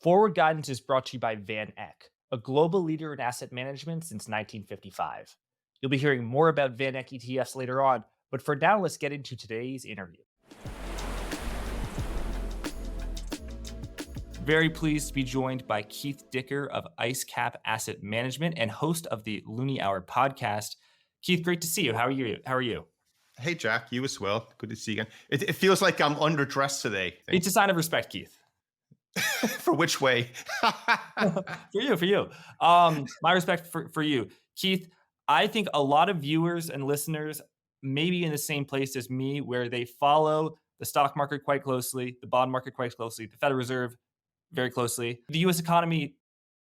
Forward Guidance is brought to you by VanEck, a global leader in asset management since 1955. You'll be hearing more about VanEck ETFs later on, but for now, let's get into today's interview. Very pleased to be joined by Keith Dicker of IceCap Asset Management and host of the Looney Hour podcast. Keith, great to see you. How are you? Hey, Jack, you as well. Good to see you again. It feels like I'm underdressed today. It's a sign of respect, Keith. For which way? For you. My respect for you. Keith, I think a lot of viewers and listeners may be in the same place as me, where they follow the stock market quite closely, the bond market quite closely, the Federal Reserve very closely, the US economy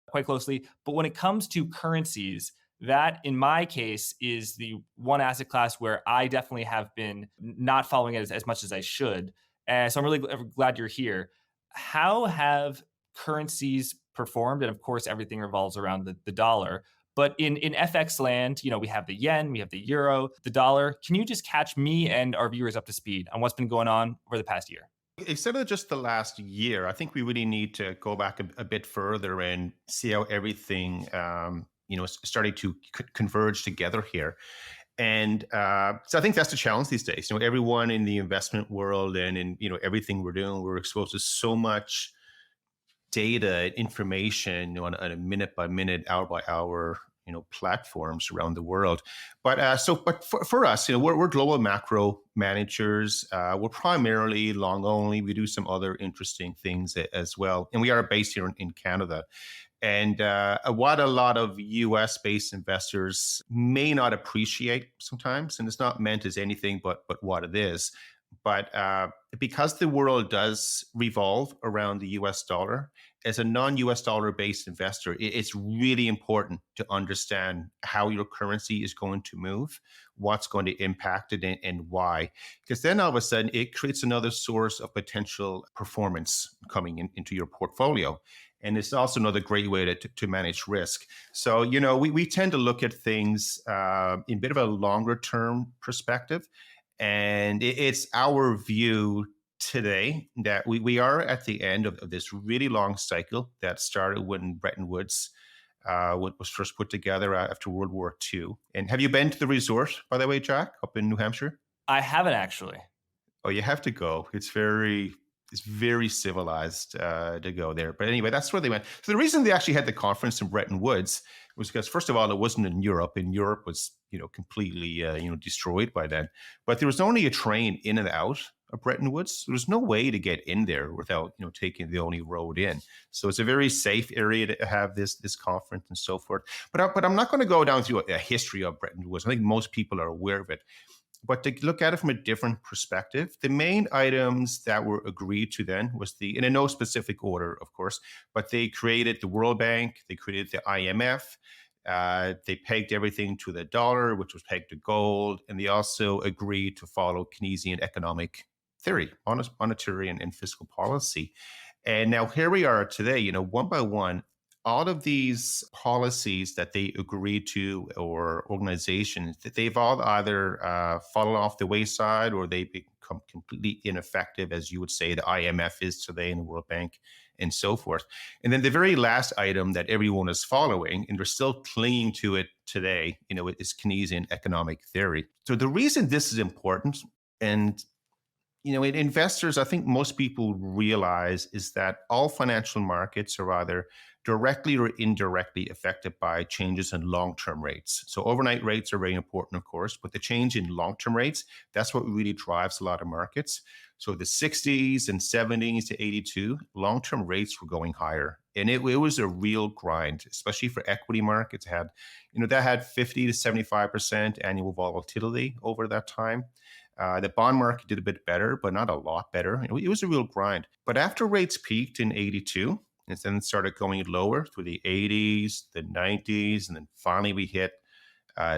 quite closely. But when it comes to currencies, that in my case is the one asset class where I definitely have been not following it as much as I should. And so I'm really glad you're here. How have currencies performed? And of course, everything revolves around the dollar. But in FX land, we have the yen, we have the euro, the dollar. Can you just catch me and our viewers up to speed on what's been going on over the past year? Instead of just the last year, I think we really need to go back a bit further and see how everything, is starting to converge together here. And so I think that's the challenge these days. Everyone in the investment world and in everything we're doing, we're exposed to so much data and information on a minute by minute, hour by hour platforms around the world. But for us, we're global macro managers. We're primarily long only. We do some other interesting things as well, and we are based here in Canada. And what a lot of US-based investors may not appreciate sometimes, and it's not meant as anything but what it is, but because the world does revolve around the US dollar, as a non-US dollar-based investor, it's really important to understand how your currency is going to move, what's going to impact it, and why. Because then all of a sudden, it creates another source of potential performance coming into your portfolio. And it's also another great way to manage risk. So, we tend to look at things in a bit of a longer term perspective. And it's our view today that we are at the end of this really long cycle that started when Bretton Woods was first put together after World War II. And have you been to the resort, by the way, Jack, up in New Hampshire? I haven't actually. Oh, you have to go. It's very civilized to go there. But anyway, that's where they went. So the reason they actually had the conference in Bretton Woods was because, first of all, it wasn't in Europe, and Europe was, completely, destroyed by then. But there was only a train in and out of Bretton Woods. There was no way to get in there without, taking the only road in. So it's a very safe area to have this conference and so forth. But I'm not going to go down through a history of Bretton Woods. I think most people are aware of it. But to look at it from a different perspective, the main items that were agreed to then was and in no specific order, of course, but they created the World Bank, they created the IMF, they pegged everything to the dollar, which was pegged to gold, and they also agreed to follow Keynesian economic theory, monetary and fiscal policy. And now here we are today, one by one, all of these policies that they agreed to or organizations, that they've all either fallen off the wayside or they become completely ineffective, as you would say the IMF is today in the World Bank and so forth. And then the very last item that everyone is following, and they're still clinging to it today, is Keynesian economic theory. So the reason this is important, and investors, I think most people realize, is that all financial markets are either directly or indirectly affected by changes in long-term rates. So overnight rates are very important, of course, but the change in long-term rates, that's what really drives a lot of markets. So the 60s and 70s to 82, long-term rates were going higher. And it was a real grind, especially for equity markets. That had 50 to 75% annual volatility over that time. The bond market did a bit better, but not a lot better. It was a real grind. But after rates peaked in 82, and then started going lower through the 80s, the 90s, and then finally we hit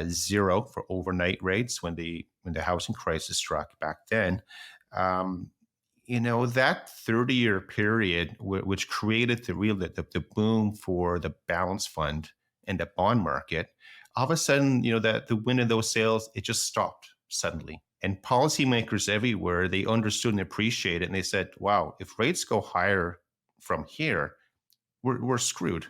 zero for overnight rates when the housing crisis struck back then. That 30-year period, which created the boom for the balance fund and the bond market, all of a sudden, the wind in those sails, it just stopped suddenly. And policymakers everywhere, they understood and appreciated it. And they said, wow, if rates go higher from here, we're screwed.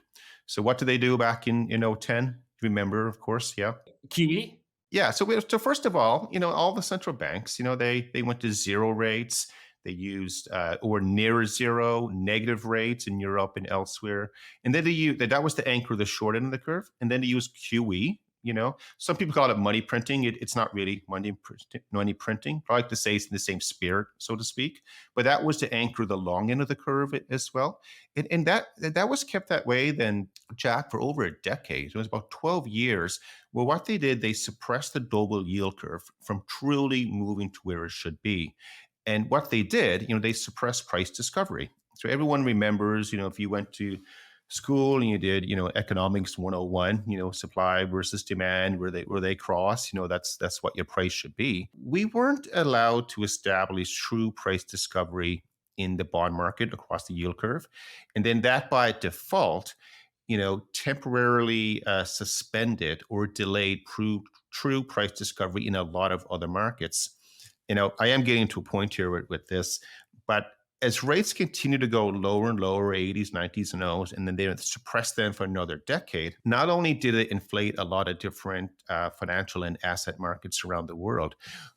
So what did they do back in 2010? Remember, of course, yeah. QE? Yeah. So first of all, all the central banks, they went to zero rates. They used or near zero negative rates in Europe and elsewhere, and then that was to anchor the short end of the curve. And then they used QE. Some people call it money printing. It's not really money printing. I like to say it's in the same spirit, so to speak. But that was to anchor the long end of the curve as well, and that was kept that way then, Jack, for over a decade. It was about 12 years. Well, what they did, they suppressed the global yield curve from truly moving to where it should be. And what they did, they suppressed price discovery. So everyone remembers, if you went to school and you did, economics 101, supply versus demand, where they cross, that's what your price should be. We weren't allowed to establish true price discovery in the bond market across the yield curve. And then that by default, temporarily suspended or delayed true price discovery in a lot of other markets. I am getting to a point here with this, but as rates continue to go lower and lower, 80s, 90s, and O's, and then they suppress them for another decade, not only did it inflate a lot of different financial and asset markets around the world,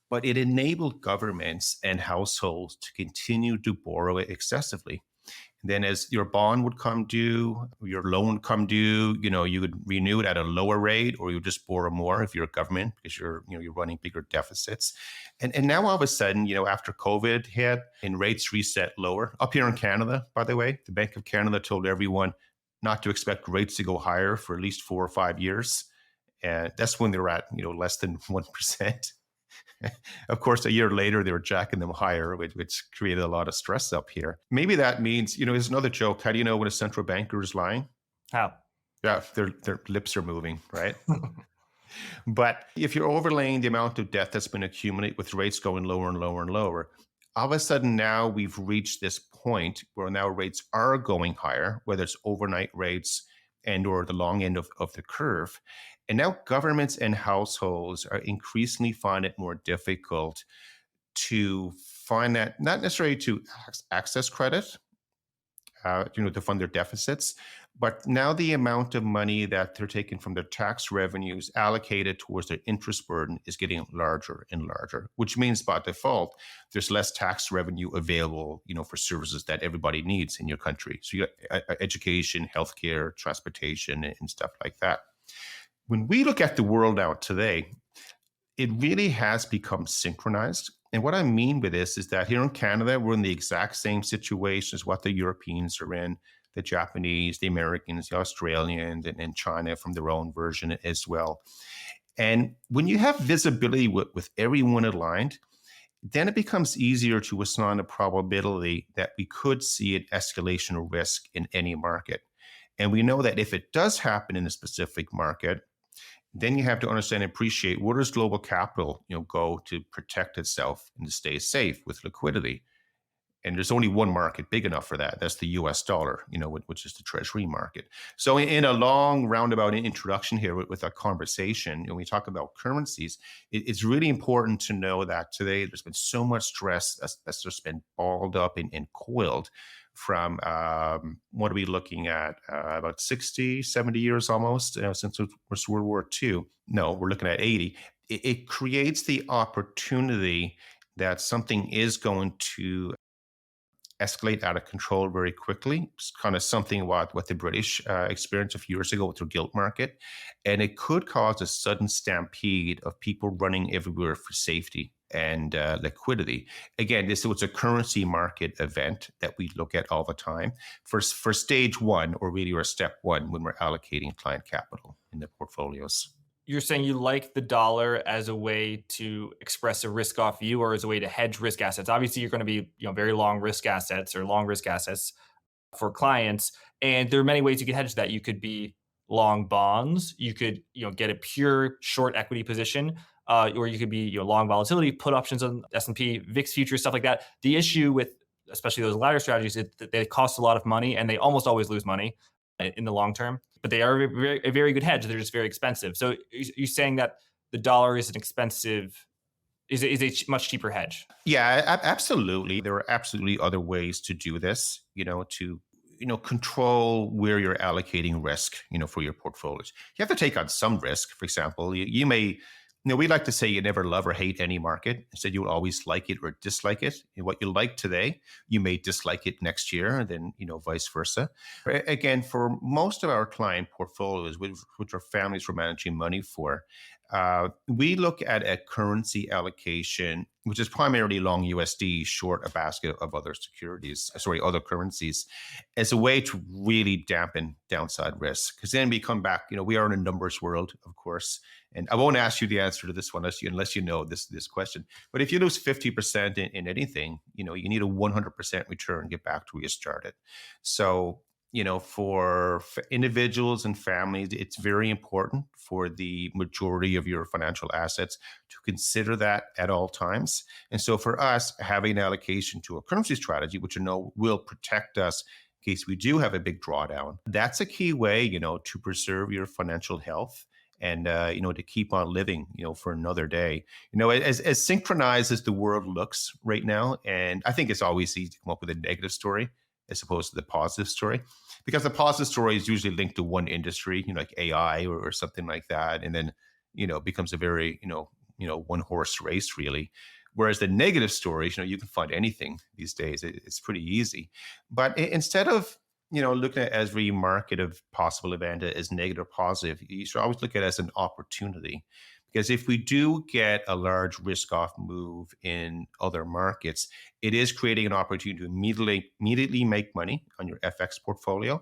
but it enabled governments and households to continue to borrow excessively. Then as your bond would come due, your loan would come due, you would renew it at a lower rate, or you just borrow more if you're a government because you're running bigger deficits. And now all of a sudden, after COVID hit and rates reset lower, up here in Canada, by the way, the Bank of Canada told everyone not to expect rates to go higher for at least 4 or 5 years. And that's when they were at, less than 1%. Of course, a year later, they were jacking them higher, which created a lot of stress up here. Maybe that means, there's another joke. How do you know when a central banker is lying? How? Yeah, their lips are moving, right? But if you're overlaying the amount of debt that's been accumulated with rates going lower and lower and lower, all of a sudden now we've reached this point where now rates are going higher, whether it's overnight rates and or the long end of the curve. And now governments and households are increasingly find it more difficult to find that, not necessarily to access credit, to fund their deficits, but now the amount of money that they're taking from their tax revenues allocated towards their interest burden is getting larger and larger, which means by default, there's less tax revenue available, for services that everybody needs in your country. So you got education, healthcare, transportation, and stuff like that. When we look at the world out today, it really has become synchronized. And what I mean by this is that here in Canada, we're in the exact same situation as what the Europeans are in, the Japanese, the Americans, the Australians, and China from their own version as well. And when you have visibility with everyone aligned, then it becomes easier to assign a probability that we could see an escalation of risk in any market. And we know that if it does happen in a specific market, then you have to understand and appreciate where does global capital, go to protect itself and to stay safe with liquidity. And there's only one market big enough for that. That's the US dollar, which is the treasury market. So in a long roundabout introduction here with our conversation, when we talk about currencies, it's really important to know that today there's been so much stress that's just been balled up and coiled from, what are we looking at? About 60, 70 years almost since it was World War II. No, we're looking at 80. It creates the opportunity that something is going to escalate out of control very quickly. It's kind of something what the British experienced a few years ago with their gilt market. And it could cause a sudden stampede of people running everywhere for safety and liquidity. Again, this was a currency market event that we look at all the time for stage one, or really our step one when we're allocating client capital in the portfolios. You're saying you like the dollar as a way to express a risk off view, or as a way to hedge risk assets. Obviously, you're going to be, very long risk assets or long risk assets for clients, and there are many ways you could hedge that. You could be long bonds. You could, get a pure short equity position, or you could be, long volatility, put options on S&P, VIX futures, stuff like that. The issue with especially those latter strategies is that they cost a lot of money, and they almost always lose money in the long term. But they are a very good hedge. They're just very expensive. So you're saying that the dollar is an expensive, is a much cheaper hedge. Yeah, absolutely. There are absolutely other ways to do this, control where you're allocating risk, for your portfolios. You have to take on some risk. For example, you may, we like to say you never love or hate any market. Instead, you will always like it or dislike it. And what you like today, you may dislike it next year, and then, vice versa. Again, for most of our client portfolios, which are families we're managing money for, we look at a currency allocation, which is primarily long USD, short a basket of other other currencies, as a way to really dampen downside risk. Because then we come back, we are in a numbers world, of course. And I won't ask you the answer to this one unless you know this question. But if you lose 50% in anything, you need a 100% return to get back to where you started. So, for individuals and families, it's very important for the majority of your financial assets to consider that at all times. And so for us, having an allocation to a currency strategy, which will protect us in case we do have a big drawdown, that's a key way, to preserve your financial health and, to keep on living, for another day. As synchronized as the world looks right now, and I think it's always easy to come up with a negative story as opposed to the positive story, because the positive story is usually linked to one industry, like AI or something like that, and then becomes a very one horse race really. Whereas the negative stories, you can find anything these days. It's pretty easy. But instead of looking at every market of possible event as negative or positive, you should always look at it as an opportunity. Because if we do get a large risk off move in other markets, it is creating an opportunity to immediately make money on your FX portfolio,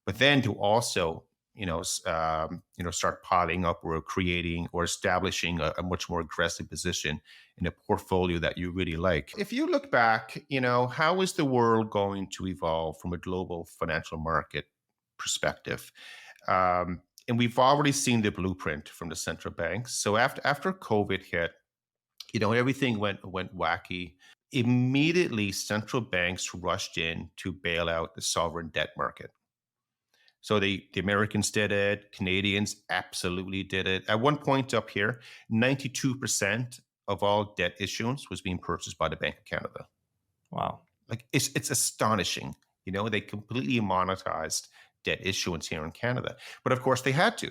but then to also start piling up or creating or establishing a much more aggressive position in a portfolio that you really like. If you look back, how is the world going to evolve from a global financial market perspective? And we've already seen the blueprint from the central banks. So after COVID hit, everything went wacky. Immediately, central banks rushed in to bail out the sovereign debt market. So the Americans did it, Canadians absolutely did it. At one point up here, 92% of all debt issuance was being purchased by the Bank of Canada. Wow. Like it's astonishing. They completely monetized debt issuance here in Canada. But of course they had to,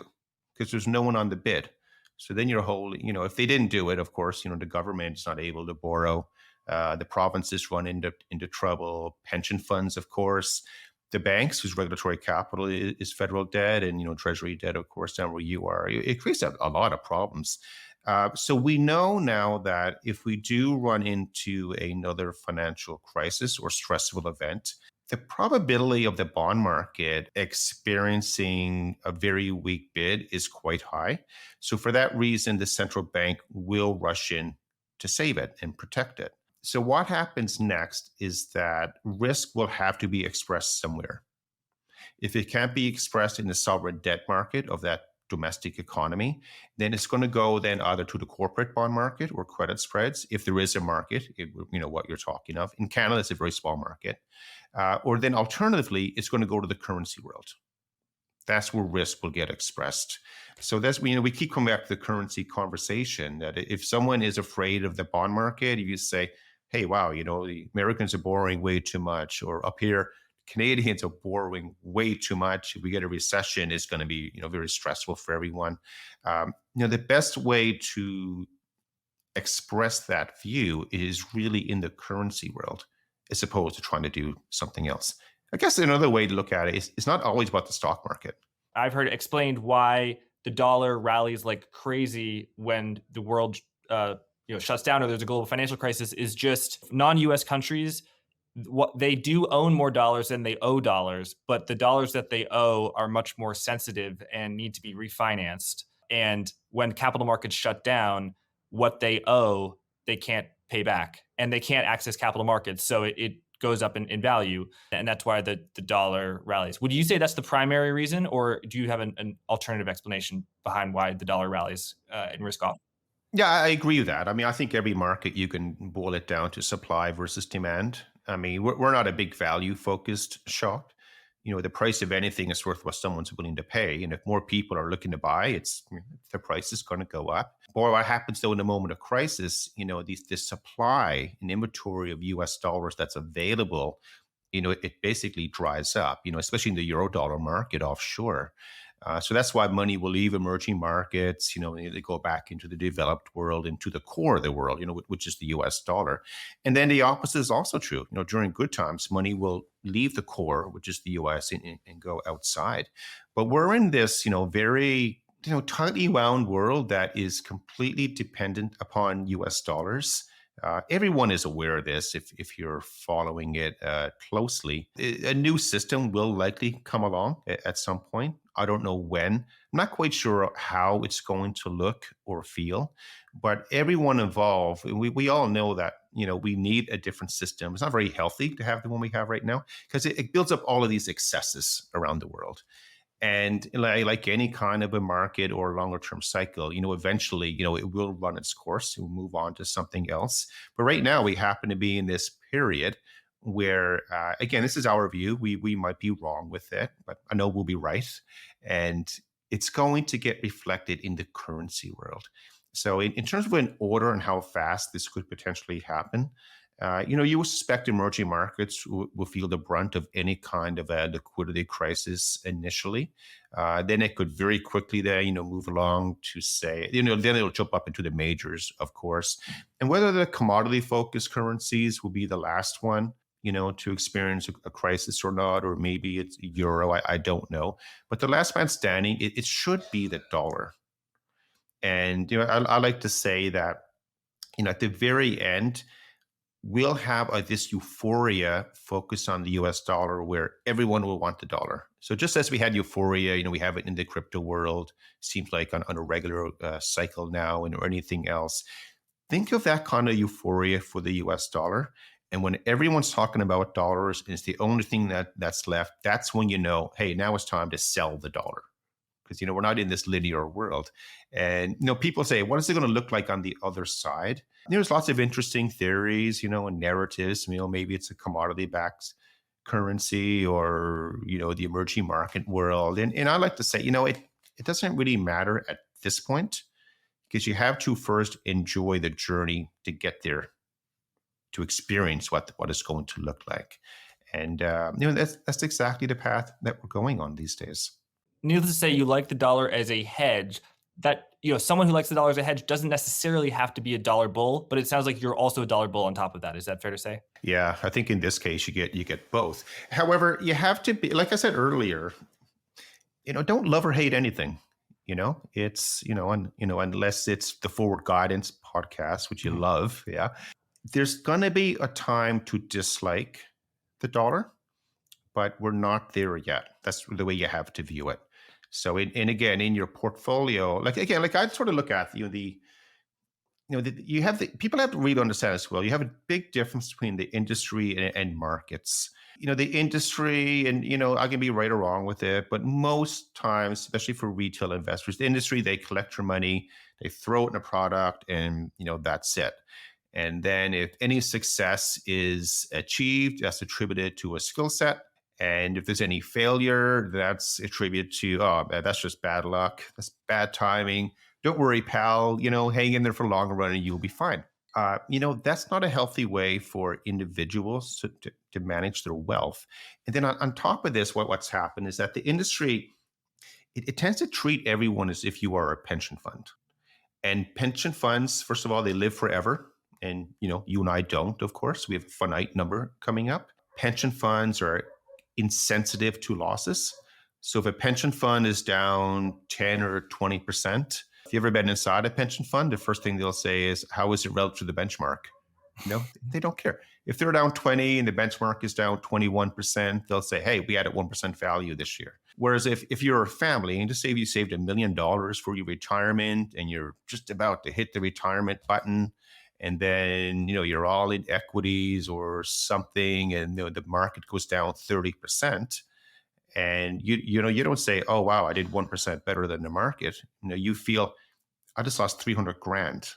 because there's no one on the bid. So then your whole, if they didn't do it, of course, the government is not able to borrow. The provinces run into trouble. Pension funds, of course. The banks, whose regulatory capital is federal debt and, treasury debt, of course, down where you are. It creates a lot of problems. So we know now that if we do run into another financial crisis or stressful event, the probability of the bond market experiencing a very weak bid is quite high. So for that reason, the central bank will rush in to save it and protect it. So what happens next is that risk will have to be expressed somewhere. If it can't be expressed in the sovereign debt market of that domestic economy, then it's going to go then either to the corporate bond market or credit spreads, if there is a market, what you're talking of. In Canada, it's a very small market. Or then alternatively, it's going to go to the currency world. That's where risk will get expressed. So that's, we keep coming back to the currency conversation, that if someone is afraid of the bond market, if you say, hey, wow, the Americans are borrowing way too much, or up here, Canadians are borrowing way too much. If we get a recession, it's going to be, very stressful for everyone. The best way to express that view is really in the currency world, as opposed to trying to do something else. I guess another way to look at it is it's not always about the stock market. I've heard explained why the dollar rallies like crazy when the world shuts down or there's a global financial crisis is just non-US countries. What they do own more dollars than they owe dollars, but the dollars that they owe are much more sensitive and need to be refinanced. And when capital markets shut down, what they owe, they can't pay back and they can't access capital markets. So it goes up in value. And that's why the dollar rallies. Would you say that's the primary reason, or do you have an alternative explanation behind why the dollar rallies in risk off? Yeah, I agree with that. I mean, I think every market you can boil it down to supply versus demand. I mean, we're not a big value focused shop. The price of anything is worth what someone's willing to pay. And if more people are looking to buy, the price is going to go up. Boy, what happens though in a moment of crisis, the supply and inventory of US dollars that's available it basically dries up, especially in the euro dollar market offshore. So that's why money will leave emerging markets, they go back into the developed world, into the core of the world, which is the US dollar. And then the opposite is also true. During good times, money will leave the core, which is the US, and go outside. But we're in this, very, tightly wound world that is completely dependent upon US dollars. Everyone is aware of this if you're following it closely. A new system will likely come along at some point. I don't know when. I'm not quite sure how it's going to look or feel, but everyone involved, we all know that, we need a different system. It's not very healthy to have the one we have right now because it builds up all of these excesses around the world. And like any kind of a market or longer term cycle, eventually, it will run its course. It will move on to something else. But right now, we happen to be in this period where, again, this is our view. We might be wrong with it, but I know we'll be right. And it's going to get reflected in the currency world. So in terms of an order and how fast this could potentially happen, you would suspect emerging markets will feel the brunt of any kind of a liquidity crisis initially. Then it could very quickly then, move along to say, then it'll jump up into the majors, of course. And whether the commodity focused currencies will be the last one, to experience a crisis or not, or maybe it's euro, I don't know. But the last man standing, it should be the dollar. And, I like to say that, at the very end, we'll have this euphoria focused on the US dollar where everyone will want the dollar. So just as we had euphoria, we have it in the crypto world, seems like on a regular cycle now or anything else. Think of that kind of euphoria for the US dollar. And when everyone's talking about dollars and it's the only thing that's left, that's when hey, now it's time to sell the dollar. Because, we're not in this linear world. And, people say, what is it going to look like on the other side? There's lots of interesting theories, and narratives. Maybe it's a commodity-backed currency or, the emerging market world. And I like to say, it doesn't really matter at this point because you have to first enjoy the journey to get there, to experience what it's going to look like. And, that's exactly the path that we're going on these days. Needless to say, you like the dollar as a hedge. That, someone who likes the dollar as a hedge doesn't necessarily have to be a dollar bull, but it sounds like you're also a dollar bull on top of that. Is that fair to say? Yeah, I think in this case you get both. However, you have to be, like I said earlier, don't love or hate anything. It's unless it's the Forward Guidance podcast, which you love. Yeah, there's gonna be a time to dislike the dollar, but we're not there yet. That's the way you have to view it. So, and again, in your portfolio, like I sort of look at you have people have to really understand as well. You have a big difference between the industry and markets. The industry, and I can be right or wrong with it, but most times, especially for retail investors, the industry, they collect your money, they throw it in a product, and that's it. And then if any success is achieved, that's attributed to a skill set. And if there's any failure, that's attributed to, that's just bad luck. That's bad timing. Don't worry, pal. Hang in there for a long run and you'll be fine. That's not a healthy way for individuals to manage their wealth. And then on top of this, what's happened is that the industry, it tends to treat everyone as if you are a pension fund. And pension funds, first of all, they live forever. And, you and I don't, of course. We have a finite number coming up. Pension funds are insensitive to losses. So if a pension fund is down 10 or 20%, if you've ever been inside a pension fund, the first thing they'll say is, how is it relative to the benchmark? They don't care. If they're down 20 and the benchmark is down 21%, they'll say, hey, we added 1% value this year. Whereas if you're a family, and just say you saved $1 million for your retirement and you're just about to hit the retirement button, and then you're all in equities or something, and the market goes down 30%, and you don't say, oh wow, I did 1% better than the market. You feel, I just lost 300 grand,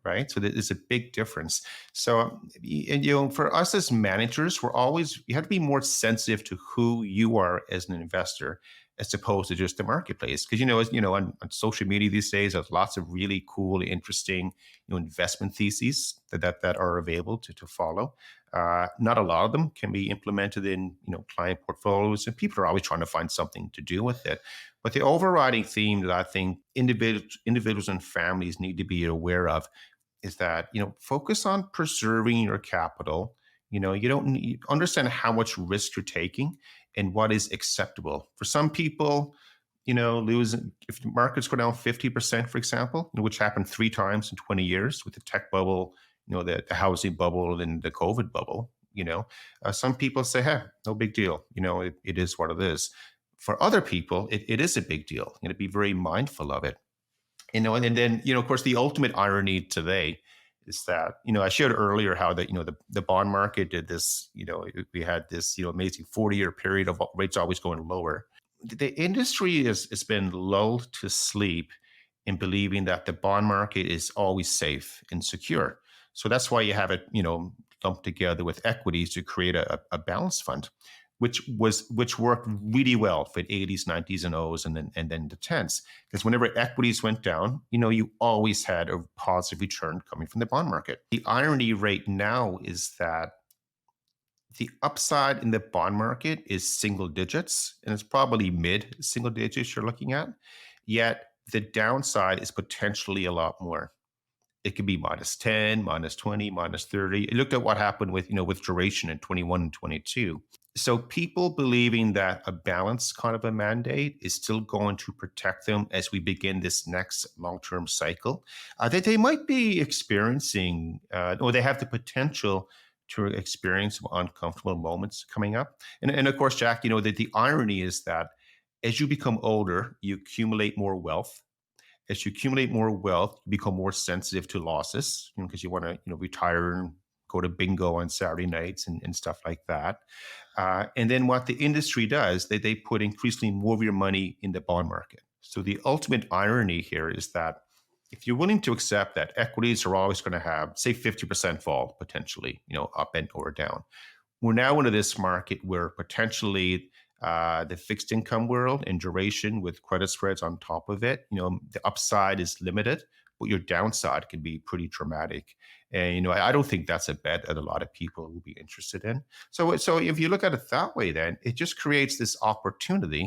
right? So there's a big difference. So and for us as managers, you have to be more sensitive to who you are as an investor, as opposed to just the marketplace. Because on social media these days, there's lots of really cool, interesting, investment theses that are available to follow. Not a lot of them can be implemented in client portfolios, and people are always trying to find something to do with it. But the overriding theme that I think individuals and families need to be aware of is that focus on preserving your capital. You don't understand how much risk you're taking and what is acceptable. For some people, losing, if the markets go down 50%, for example, which happened 3 times in 20 years with the tech bubble, the housing bubble and the COVID bubble, some people say, hey, no big deal. It is what it is. For other people, it is a big deal. Be very mindful of it. And then, of course, the ultimate irony today is that, I shared earlier how that, the bond market did this, we had this, amazing 40-year period of rates always going lower. The industry has been lulled to sleep in believing that the bond market is always safe and secure. So that's why you have it, lumped together with equities to create a balance fund, which worked really well for the 80s, 90s, and O's, and then the 10s. Because whenever equities went down, you always had a positive return coming from the bond market. The irony right now is that the upside in the bond market is single digits, and it's probably mid single digits you're looking at. Yet the downside is potentially a lot more. It could be -10, -20, -30. It looked at what happened with duration in 21 and 22. So people believing that a balance kind of a mandate is still going to protect them as we begin this next long-term cycle, that they might be experiencing, or they have the potential to experience some uncomfortable moments coming up. And of course, Jack, the irony is that as you become older, you accumulate more wealth. As you accumulate more wealth, you become more sensitive to losses, because you want to, retire and go to bingo on Saturday nights and stuff like that. And then what the industry does, they put increasingly more of your money in the bond market. So the ultimate irony here is that if you're willing to accept that equities are always going to have, say, 50% fall potentially, up and or down, we're now into this market where potentially the fixed income world and duration with credit spreads on top of it, the upside is limited, but your downside can be pretty dramatic. And, I don't think that's a bet that a lot of people will be interested in. So if you look at it that way, then it just creates this opportunity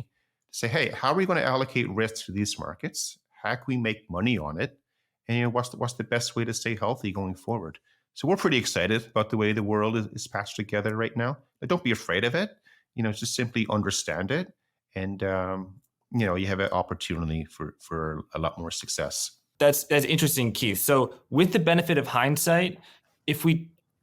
to say, hey, how are we going to allocate risk to these markets? How can we make money on it? And what's the best way to stay healthy going forward? So we're pretty excited about the way the world is patched together right now. But don't be afraid of it. Just simply understand it. And, you have an opportunity for a lot more success. That's interesting, Keith. So with the benefit of hindsight,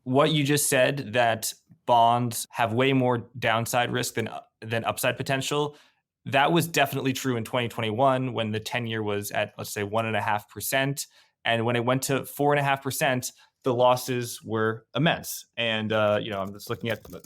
what you just said, that bonds have way more downside risk than upside potential, that was definitely true in 2021 when the 10-year was at, let's say, 1.5%. And when it went to 4.5%, the losses were immense. And, I'm just looking at the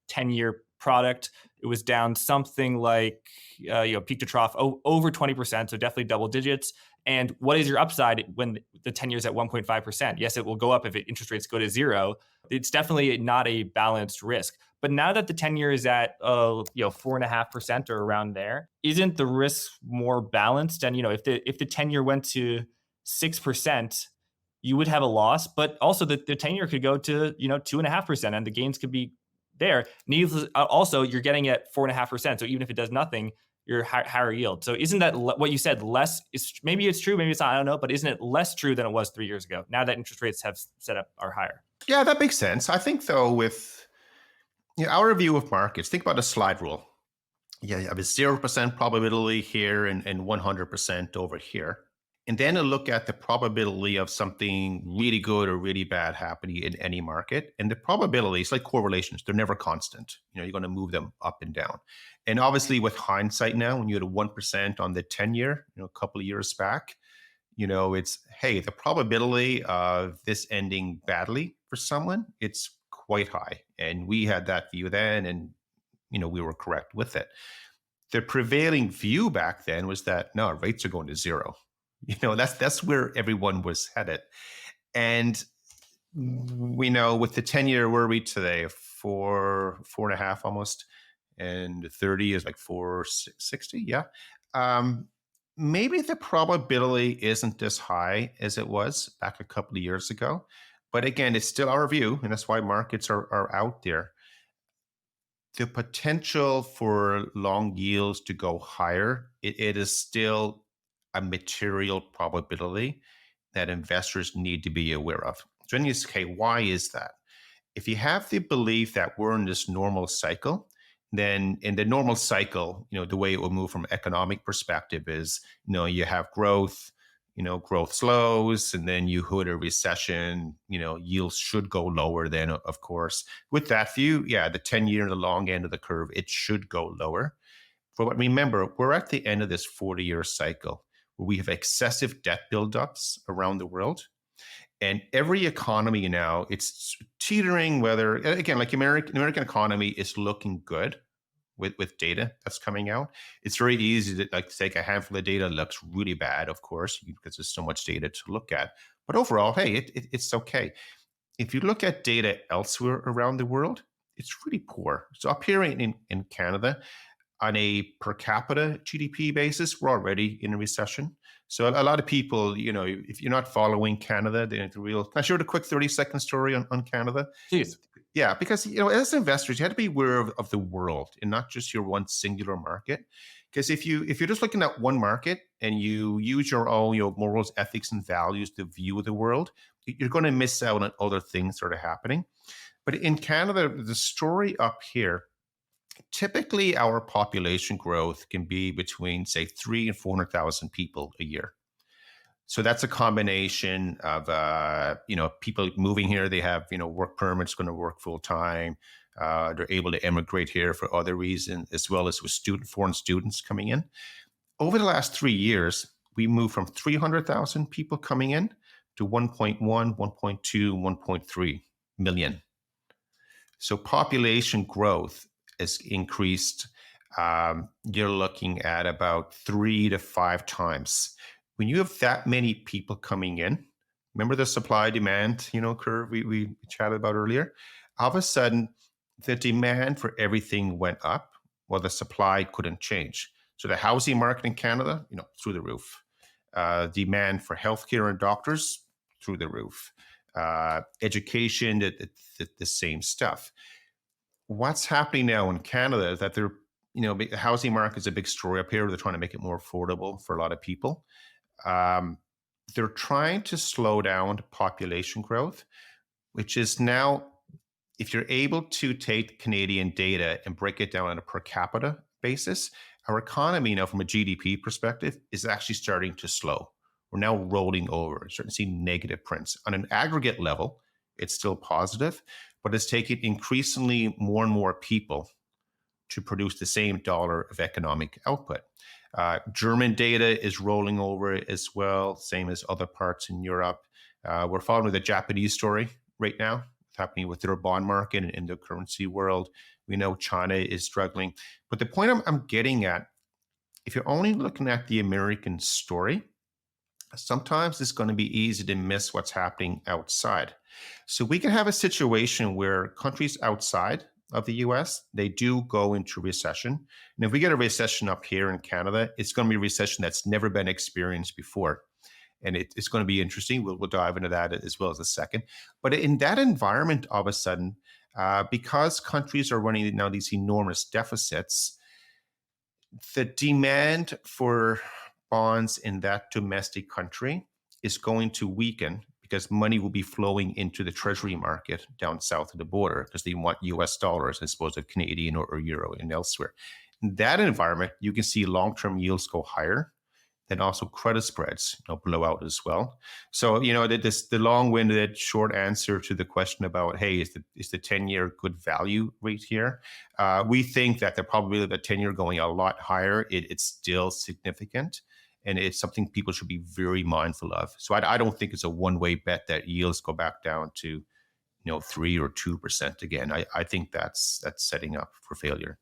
10-year product. It was down something like, peak to trough, over 20%. So definitely double digits. And what is your upside when the 10 years at 1.5%? Yes, it will go up if interest rates go to zero. It's definitely not a balanced risk. But now that the 10-year is at 4.5% or around there, isn't the risk more balanced? And if the 10-year went to 6%, you would have a loss. But also the 10-year could go to 2.5%, and the gains could be there. Also, you're getting at 4.5%. So even if it does nothing, you're higher yield. So isn't that what you said less? Maybe it's true, maybe it's not, I don't know, but isn't it less true than it was 3 years ago, now that interest rates have set up are higher? Yeah, that makes sense. I think, though, with our view of markets, think about a slide rule. Yeah, you have a 0% probability here and 100% over here. And then a look at the probability of something really good or really bad happening in any market. And the probabilities, like correlations, they're never constant. You're going to move them up and down. And obviously with hindsight now, when you had a 1% on the 10-year, a couple of years back, it's, hey, the probability of this ending badly for someone, it's quite high. And we had that view then, and, we were correct with it. The prevailing view back then was that, no, rates are going to zero. That's where everyone was headed. And we know with the 10-year, where are we today? 4.5 almost. and the 30 is like 460. Yeah. Um, Maybe the probability isn't as high as it was back a couple of years ago. But again, it's still our view, and that's why markets are out there. The potential for long yields to go higher, it is still a material probability that investors need to be aware of. So then you say, okay, why is that? If you have the belief that we're in this normal cycle, then in the normal cycle, the way it will move from economic perspective is, you have growth, growth slows, and then you hit a recession, yields should go lower then, of course. With that view, yeah, the 10-year, the long end of the curve, it should go lower. But remember, we're at the end of this 40-year cycle where we have excessive debt buildups around the world. And every economy now, it's teetering whether, again, like American economy is looking good with data that's coming out. It's very easy to take a handful of data, looks really bad, of course, because there's so much data to look at. But overall, hey, it's okay. If you look at data elsewhere around the world, it's really poor. So up here in Canada, on a per capita GDP basis, we're already in a recession. So a lot of people, if you're not following Canada, can I share a quick 30-second story on Canada? Please. Yeah, because, as investors, you have to be aware of the world and not just your one singular market. Because if you're just looking at one market and you use your own, morals, ethics, and values to view the world, you're going to miss out on other things that are happening. But in Canada, the story up here, typically our population growth can be between, say, 300,000 and 400,000 people a year. So that's a combination of people moving here. They have work permits, going to work full time. They're able to emigrate here for other reasons, as well as with foreign students coming in. Over the last 3 years, we moved from 300,000 people coming in to 1.1, 1.2, 1.3 million. So population growth has increased. You're looking at about 3 to 5 times. When you have that many people coming in, remember the supply demand, curve we chatted about earlier? All of a sudden, the demand for everything went up while the supply couldn't change. So the housing market in Canada, through the roof. Demand for healthcare and doctors, through the roof. Education, the same stuff. What's happening now in Canada is that the housing market is a big story up here. They're trying to make it more affordable for a lot of people. They're trying to slow down population growth, which is now, if you're able to take Canadian data and break it down on a per capita basis, our economy now from a GDP perspective is actually starting to slow. We're now rolling over, starting to see negative prints. On an aggregate level, it's still positive, but it's taking increasingly more and more people to produce the same dollar of economic output. German data is rolling over as well, same as other parts in Europe. We're following the Japanese story right now, what's happening with their bond market and in the currency world. We know China is struggling. But the point I'm getting at, if you're only looking at the American story, sometimes it's going to be easy to miss what's happening outside. So we can have a situation where countries outside of the US, they do go into recession. And if we get a recession up here in Canada, it's going to be a recession that's never been experienced before. And it's going to be interesting. We'll dive into that as well as a second. But in that environment, all of a sudden, because countries are running now these enormous deficits, the demand for bonds in that domestic country is going to weaken because money will be flowing into the treasury market down south of the border because they want US dollars as opposed to Canadian or euro and elsewhere. In that environment, you can see long-term yields go higher, then also credit spreads blow out as well. So, the long-winded short answer to the question about, hey, is the 10-year good value rate here? We think that the probability of the 10-year going a lot higher, it's still significant. And it's something people should be very mindful of. So I don't think it's a one-way bet that yields go back down to 3 or 2% again. I think that's setting up for failure.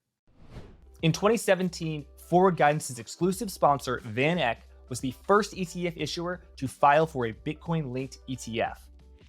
In 2017, Forward Guidance's exclusive sponsor, VanEck, was the first ETF issuer to file for a Bitcoin-linked ETF.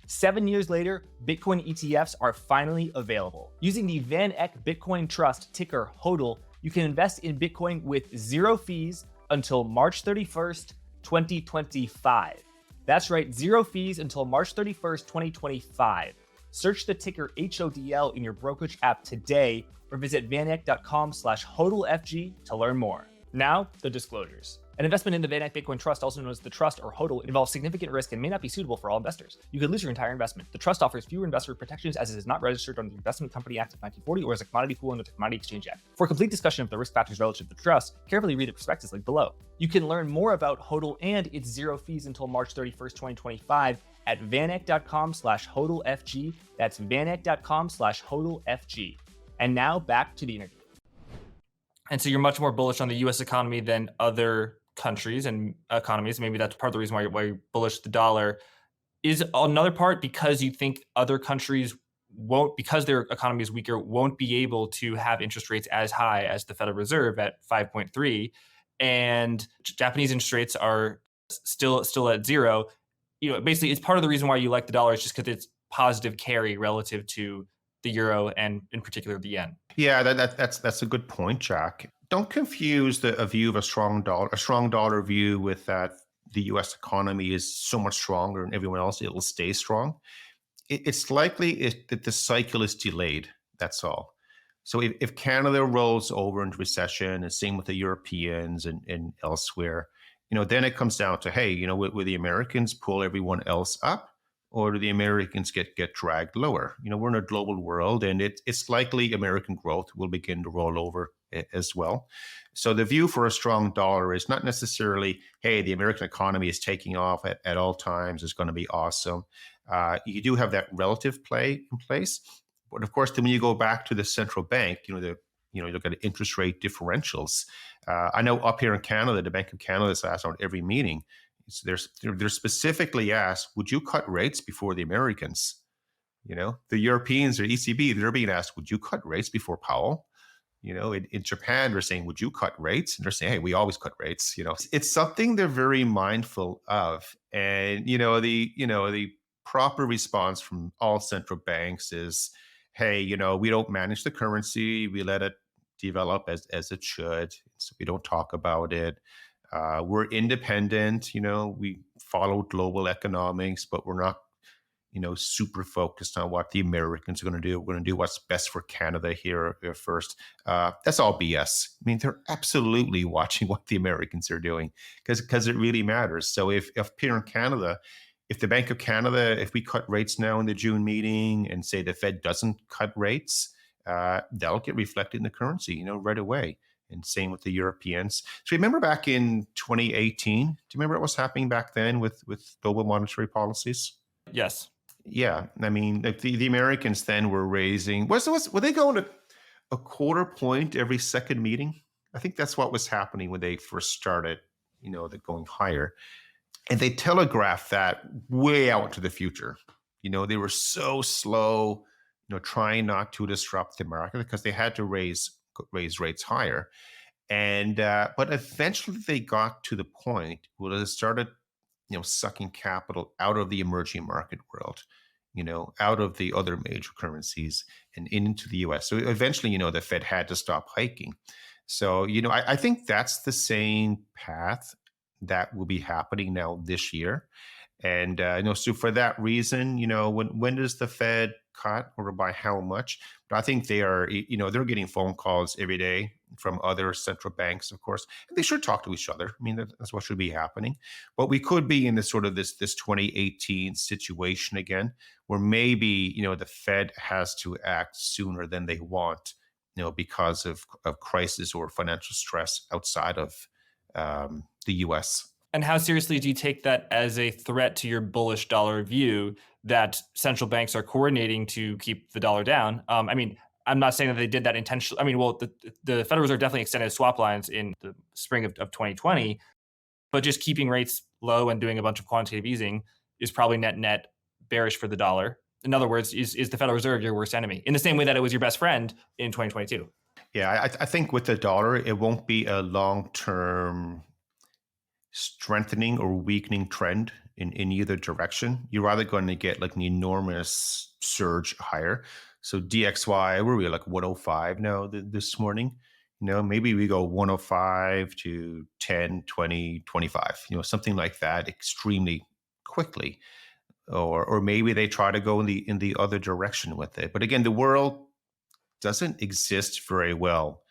7 years later, Bitcoin ETFs are finally available. Using the VanEck Bitcoin Trust, ticker HODL, you can invest in Bitcoin with 0 fees until March 31st, 2025. That's right, 0 fees until March 31st, 2025. Search the ticker HODL in your brokerage app today or visit vaneck.com/HODLFG to learn more. Now, the disclosures. An investment in the VanEck Bitcoin Trust, also known as the Trust or HODL, involves significant risk and may not be suitable for all investors. You could lose your entire investment. The Trust offers fewer investor protections as it is not registered under the Investment Company Act of 1940 or as a commodity pool under the Commodity Exchange Act. For a complete discussion of the risk factors relative to the Trust, carefully read the prospectus link below. You can learn more about HODL and its 0 fees until March 31st, 2025 at vaneck.com/HODLFG. That's vaneck.com/HODLFG. And now back to the interview. And so you're much more bullish on the US economy than other countries and economies. Maybe that's part of the reason why you're bullish the dollar. Is another part because you think other countries won't, because their economy is weaker, won't be able to have interest rates as high as the Federal Reserve at 5.3, and Japanese interest rates are still at 0. Basically, it's part of the reason why you like the dollar is just because it's positive carry relative to the euro and in particular the yen. Yeah, that's a good point, Jack. Don't confuse a view of a strong dollar view with that the U.S. economy is so much stronger and everyone else, it'll stay strong. It's likely that the cycle is delayed. That's all. So if Canada rolls over into recession, and same with the Europeans and elsewhere, then it comes down to, hey, will the Americans pull everyone else up, or do the Americans get dragged lower? We're in a global world, and it's likely American growth will begin to roll over as well. So the view for a strong dollar is not necessarily, hey, the American economy is taking off at all times, it's going to be awesome. You do have that relative play in place. But of course, then when you go back to the central bank, you look at interest rate differentials. I know up here in Canada, the Bank of Canada is asked on every meeting, they're specifically asked, would you cut rates before the Americans? The Europeans or ECB, they're being asked, would you cut rates before Powell? In Japan, they're saying, would you cut rates? And they're saying, hey, we always cut rates. It's something they're very mindful of. And, the proper response from all central banks is, hey, we don't manage the currency. We let it develop as it should. So we don't talk about it. We're independent, we follow global economics, but we're not, super focused on what the Americans are going to do. We're going to do what's best for Canada here first. That's all BS. I mean, they're absolutely watching what the Americans are doing because it really matters. So if here in Canada, if the Bank of Canada, if we cut rates now in the June meeting and say the Fed doesn't cut rates, that'll get reflected in the currency, right away. And same with the Europeans. So remember back in 2018, do you remember what was happening back then with global monetary policies? Yes. Yeah. I mean, like the Americans then were raising, were they going to a quarter point every second meeting? I think that's what was happening when they first started, they're going higher. And they telegraphed that way out into the future. They were so slow, trying not to disrupt the market because they had to raise rates higher. And but eventually they got to the point where they started, sucking capital out of the emerging market world, out of the other major currencies and into the US. So eventually, the Fed had to stop hiking. So, I think that's the same path that will be happening now this year. And so for that reason, when does the Fed cut or by how much? But I think they are, they're getting phone calls every day from other central banks, of course. And they should talk to each other. I mean, that's what should be happening. But we could be in this sort of this 2018 situation again, where maybe, the Fed has to act sooner than they want, because of crisis or financial stress outside of the US. And how seriously do you take that as a threat to your bullish dollar view that central banks are coordinating to keep the dollar down? I mean, I'm not saying that they did that intentionally. I mean, well, the Federal Reserve definitely extended swap lines in the spring of 2020, but just keeping rates low and doing a bunch of quantitative easing is probably net bearish for the dollar. In other words, is the Federal Reserve your worst enemy in the same way that it was your best friend in 2022? Yeah, I think with the dollar, it won't be a long-term strengthening or weakening trend in either direction. You're either going to get like an enormous surge higher. So DXY, where we like 105 now this morning. Maybe we go 105 to 10, 20, 25, something like that extremely quickly. Or maybe they try to go in the other direction with it. But again, the world doesn't exist very well,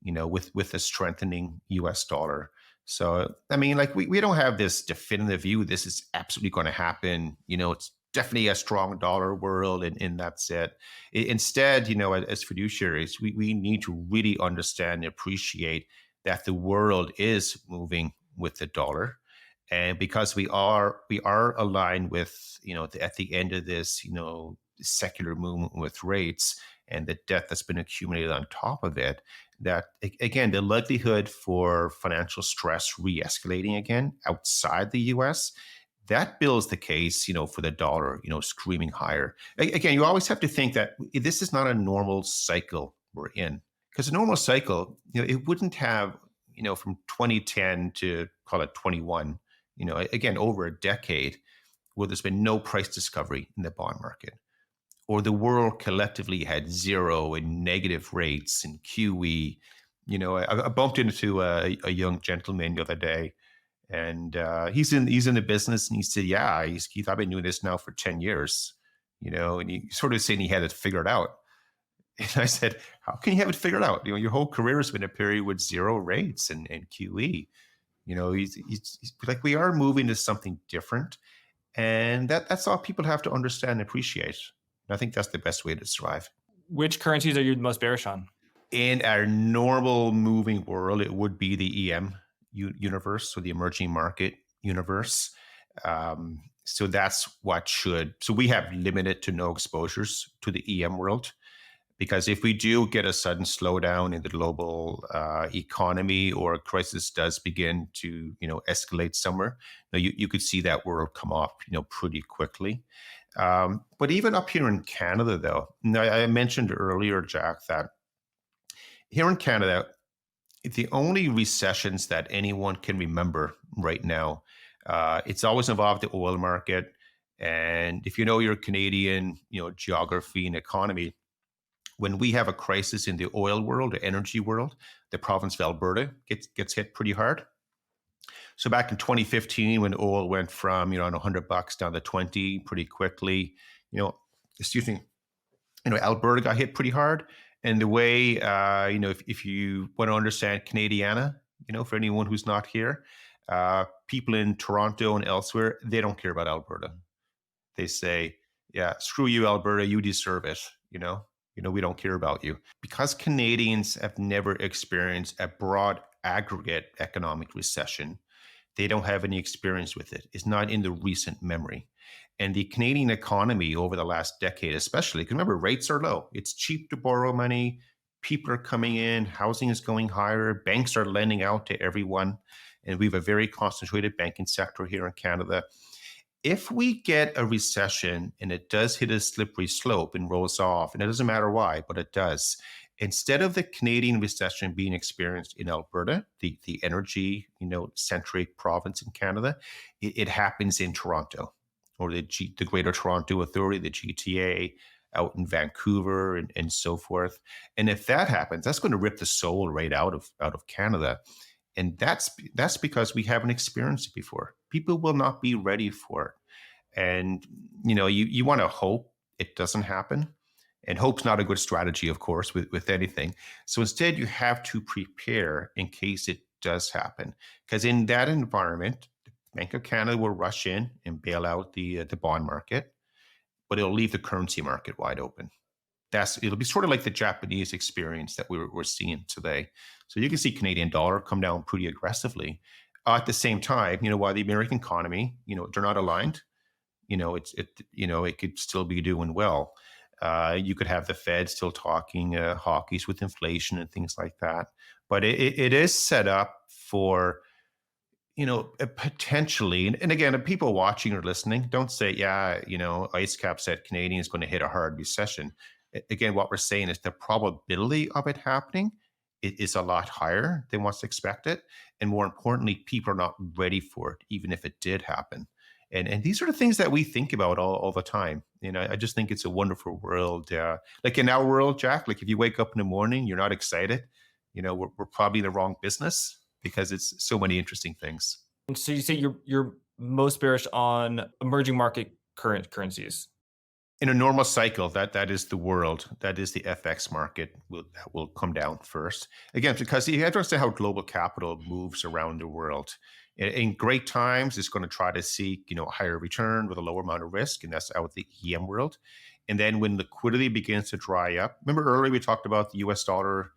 with a strengthening US dollar. So, I mean, like we don't have this definitive view. This is absolutely going to happen. It's definitely a strong dollar world and that's it. Instead, as fiduciaries, we need to really understand and appreciate that the world is moving with the dollar. And because we are aligned with, at the end of this, secular movement with rates and the debt that's been accumulated on top of it, that again, the likelihood for financial stress re-escalating again outside the US, that builds the case, for the dollar, screaming higher. Again, you always have to think that this is not a normal cycle we're in. Because a normal cycle, it wouldn't have, from 2010 to call it 21, again, over a decade where there's been no price discovery in the bond market, or the world collectively had zero and negative rates and QE. I bumped into a young gentleman the other day, and he's in the business, and he said, "Yeah, Keith, I've been doing this now for 10 years." And he sort of saying he had it figured out. And I said, "How can you have it figured out? Your whole career has been a period with zero rates and QE." He's like, we are moving to something different, and that's all people have to understand and appreciate. And I think that's the best way to survive. Which currencies are you most bearish on? In our normal moving world, it would be the EM universe, or the emerging market universe. So that's what should. So we have limited to no exposures to the EM world. Because if we do get a sudden slowdown in the global economy, or a crisis does begin to, escalate somewhere, you could see that world come off, pretty quickly. But even up here in Canada, though, I mentioned earlier, Jack, that here in Canada, the only recessions that anyone can remember right now, it's always involved the oil market. And if you know your Canadian, geography and economy, when we have a crisis in the oil world, the energy world, the province of Alberta gets hit pretty hard. So back in 2015, when oil went from on $100 down to 20 pretty quickly, excuse me, Alberta got hit pretty hard. And the way, if you want to understand Canadiana, for anyone who's not here, people in Toronto and elsewhere, they don't care about Alberta. They say, "Yeah, screw you, Alberta, you deserve it." We don't care about you. Because Canadians have never experienced a broad aggregate economic recession, they don't have any experience with it. It's not in the recent memory. And the Canadian economy over the last decade, especially, because remember, rates are low. It's cheap to borrow money. People are coming in. Housing is going higher. Banks are lending out to everyone. And we have a very concentrated banking sector here in Canada. If we get a recession and it does hit a slippery slope and rolls off, and it doesn't matter why, but it does, instead of the Canadian recession being experienced in Alberta, the energy, centric province in Canada, it happens in Toronto, or the Greater Toronto Authority, the GTA, out in Vancouver and so forth. And if that happens, that's going to rip the soul right out of Canada. And that's because we haven't experienced it before. People will not be ready for it. And, you want to hope it doesn't happen. And hope's not a good strategy, of course, with anything. So instead, you have to prepare in case it does happen. Because in that environment, the Bank of Canada will rush in and bail out the bond market, but it'll leave the currency market wide open. It'll be sort of like the Japanese experience that we're seeing today. So you can see Canadian dollar come down pretty aggressively. At the same time, while the American economy, they're not aligned, it could still be doing well. You could have the Fed still talking hawkish with inflation and things like that. But it is set up for, potentially, and again, people watching or listening, don't say, yeah, IceCap said Canadian is going to hit a hard recession. Again, what we're saying is the probability of it happening is a lot higher than what's expected. And more importantly, people are not ready for it, even if it did happen. And these are the things that we think about all the time. I just think it's a wonderful world. Like in our world, Jack, like if you wake up in the morning, you're not excited, we're probably in the wrong business because it's so many interesting things. And so you say you're most bearish on emerging market currencies. In a normal cycle, that is the world, that is the FX market that will come down first. Again, because you have to understand how global capital moves around the world. In great times, it's going to try to seek, a higher return with a lower amount of risk, and that's out the EM world. And then when liquidity begins to dry up, remember earlier we talked about the US dollar,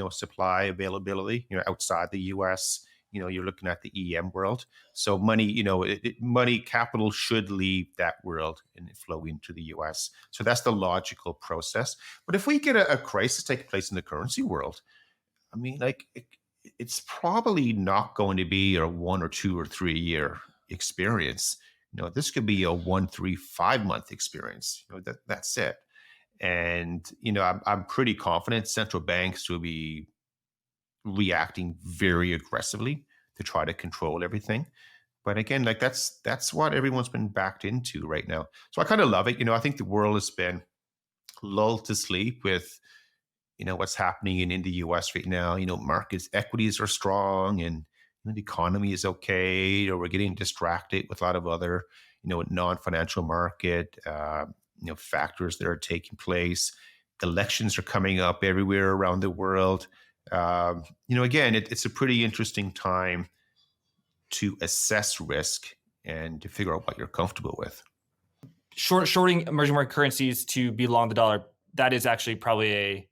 supply availability, outside the US, you're looking at the EM world. So money, money capital should leave that world and flow into the US. So that's the logical process. But if we get a crisis take place in the currency world, I mean, like it's probably not going to be a 1 or 2 or 3 year experience. This could be a 1, 3, 5 month experience. That's it. And I'm pretty confident central banks will be reacting very aggressively to try to control everything. But again, like that's what everyone's been backed into right now. So I kind of love it. I think the world has been lulled to sleep with what's happening in the US right now. Markets, equities are strong, and the economy is okay, or we're getting distracted with a lot of other non-financial market factors that are taking place. Elections are coming up everywhere around the world. Again, it's a pretty interesting time to assess risk and to figure out what you're comfortable with. Shorting emerging market currencies to be long the dollar, that is actually probably a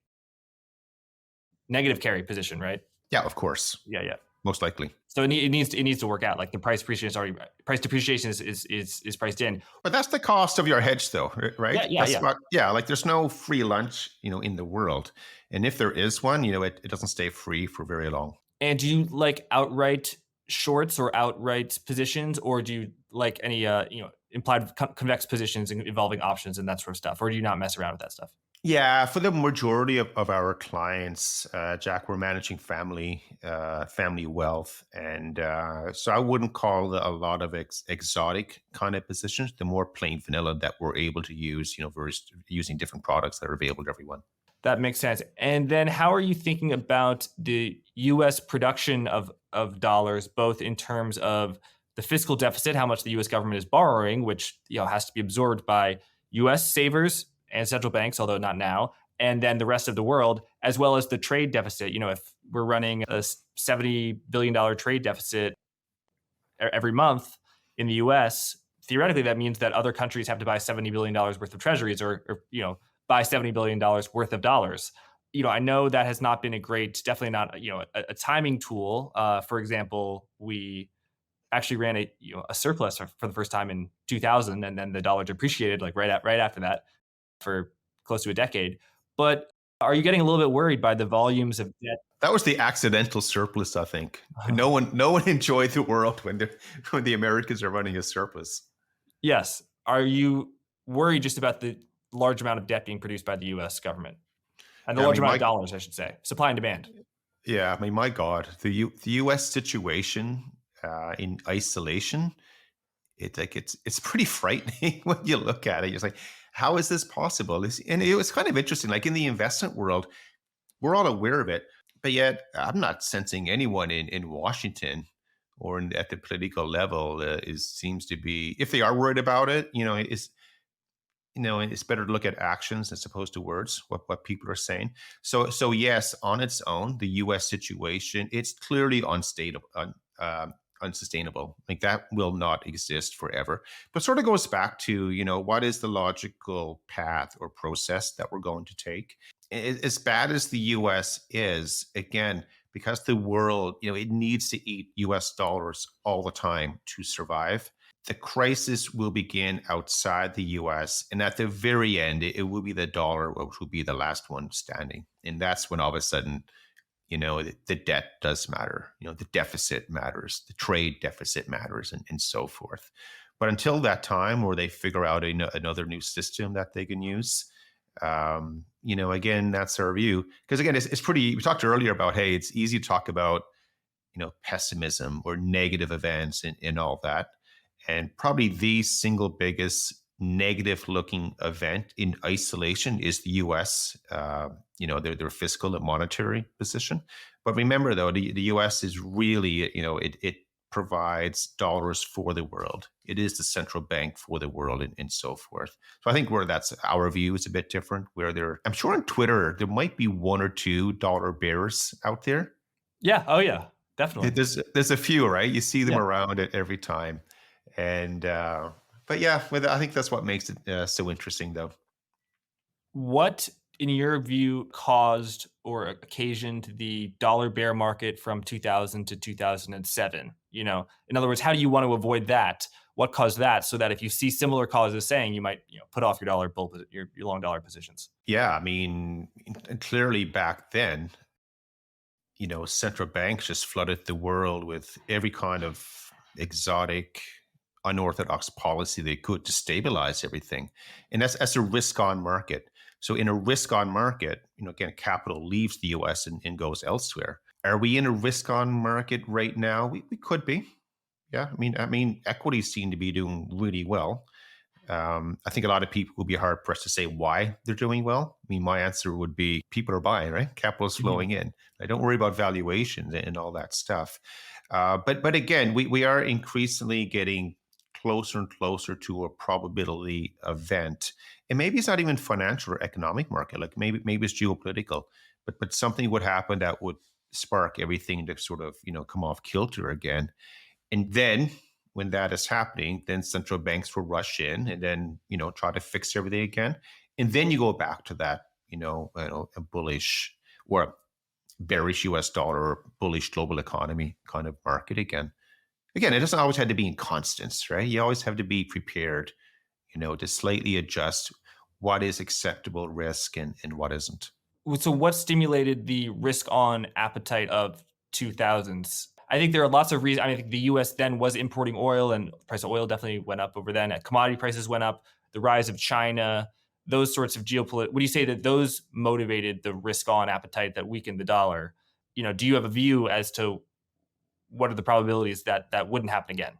negative carry position, right? Yeah, of course. Yeah. Most likely. So it needs to work out. Like the price depreciation is priced in. But that's the cost of your hedge, though, right? Yeah. Like there's no free lunch, in the world, and if there is one, it doesn't stay free for very long. And do you like outright shorts or outright positions, or do you like any implied convex positions involving options and that sort of stuff, or do you not mess around with that stuff? Yeah, for the majority of our clients, Jack, we're managing family wealth, and so I wouldn't call it a lot of exotic kind of positions. The more plain vanilla that we're able to use, versus using different products that are available to everyone. That makes sense. And then how are you thinking about the U.S. production of dollars, both in terms of the fiscal deficit, how much the U.S. government is borrowing, which has to be absorbed by U.S. savers and central banks, although not now, and then the rest of the world, as well as the trade deficit. If we're running a $70 billion trade deficit every month in the US, theoretically, that means that other countries have to buy $70 billion worth of treasuries or buy $70 billion worth of dollars. I know that has not been definitely not, a timing tool. For example, we actually ran a surplus for the first time in 2000, and then the dollar depreciated like right after that for close to a decade. But are you getting a little bit worried by the volumes of debt? That was the accidental surplus, I think. No one enjoyed the world when the Americans are running a surplus. Yes. Are you worried just about the large amount of debt being produced by the U.S. government and the large amount of dollars, I should say, supply and demand? Yeah, I mean, my God, the U.S. situation in isolation, it's pretty frightening when you look at it. You're like, how is this possible? And it was kind of interesting. Like in the investment world, we're all aware of it, but yet I'm not sensing anyone in Washington or at the political level seems to be. If they are worried about it, it's better to look at actions as opposed to words. What people are saying. So yes, on its own, the U.S. situation, it's clearly unsustainable. Like that will not exist forever. But sort of goes back to, what is the logical path or process that we're going to take? As bad as the US is, again, because the world, it needs to eat US dollars all the time to survive. The crisis will begin outside the US. And at the very end, it will be the dollar, which will be the last one standing. And that's when all of a sudden, the debt does matter, the deficit matters, the trade deficit matters, and so forth. But until that time where they figure out another new system that they can use, again, that's our view. Because again, it's pretty, we talked earlier about, hey, it's easy to talk about, pessimism or negative events and all that. And probably the single biggest negative looking event in isolation is the US, their fiscal and monetary position. But remember, though, the US is really, it provides dollars for the world. It is the central bank for the world and so forth. So I think where that's our view is a bit different, where I'm sure on Twitter, there might be one or two dollar bears out there. Yeah. Oh, yeah. Definitely. There's a few, right? You see them Yeah. around it every time. And but yeah, I think that's what makes it so interesting, though. What, in your view, caused or occasioned the dollar bear market from 2000 to 2007? In other words, how do you want to avoid that? What caused that? So that if you see similar causes saying, you might, put off your your long dollar positions. Yeah, I mean, clearly back then, central banks just flooded the world with every kind of exotic, unorthodox policy they could to stabilize everything. And that's a risk on market. So in a risk on market, again, capital leaves the US and goes elsewhere. Are we in a risk on market right now? We could be. Yeah. I mean, equities seem to be doing really well. I think a lot of people would be hard pressed to say why they're doing well. I mean, my answer would be people are buying, right? Capital is Mhm. flowing in. I don't worry about valuations and all that stuff. But again, we are increasingly getting closer and closer to a probability event, and maybe it's not even financial or economic market. Like maybe it's geopolitical, but something would happen that would spark everything to sort of come off kilter again. And then when that is happening, then central banks will rush in and then, try to fix everything again. And then you go back to that, a bullish or bearish US dollar or bullish global economy kind of market again. Again, it doesn't always have to be in constants, right? You always have to be prepared, to slightly adjust what is acceptable risk and what isn't. So what stimulated the risk on appetite of 2000s? I think there are lots of reasons. I mean, I think the US then was importing oil, and the price of oil definitely went up over then. Commodity prices went up, the rise of China, those sorts of geopolitical. Would you say that those motivated the risk on appetite that weakened the dollar? Do you have a view as to what are the probabilities that that wouldn't happen again?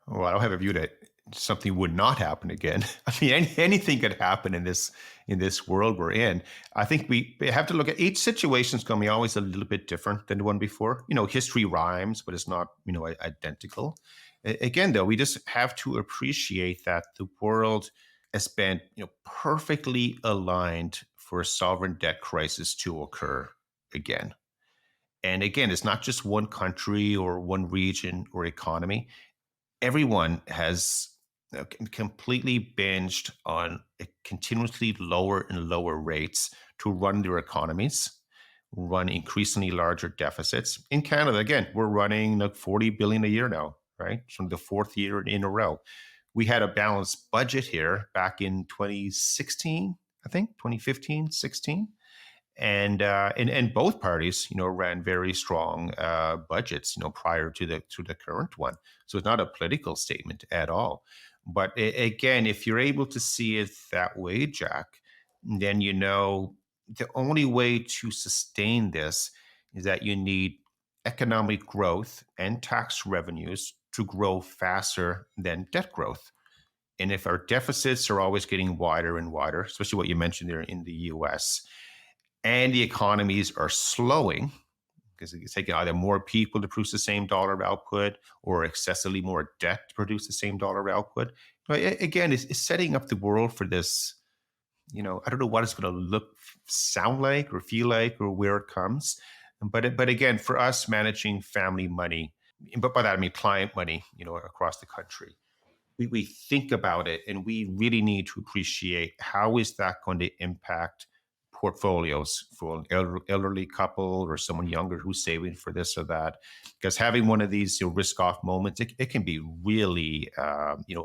Well, I don't have a view that something would not happen again. I mean, anything could happen in this world we're in. I think we have to look at each situation is going to be always a little bit different than the one before. History rhymes, but it's not identical. Again, though, we just have to appreciate that the world has been perfectly aligned for a sovereign debt crisis to occur again. And again, it's not just one country or one region or economy. Everyone has completely binged on continuously lower and lower rates to run their economies, run increasingly larger deficits. In Canada, again, we're running like 40 billion a year now, right? From the fourth year in a row. We had a balanced budget here back in 2016, I think, 2015, 16, and both parties ran very strong budgets prior to the current one, so it's not a political statement at all. But again, if you're able to see it that way, Jack, then the only way to sustain this is that you need economic growth and tax revenues to grow faster than debt growth. And if our deficits are always getting wider and wider, especially what you mentioned there in the US, and the economies are slowing because it's taking either more people to produce the same dollar of output or excessively more debt to produce the same dollar of output. But again, it's setting up the world for this. I don't know what it's going to sound like or feel like or where it comes. But again, for us managing family money, but by that I mean client money, across the country, we think about it and we really need to appreciate how is that going to impact portfolios for an elderly couple or someone younger who's saving for this or that. Because having one of these risk off moments, it can be really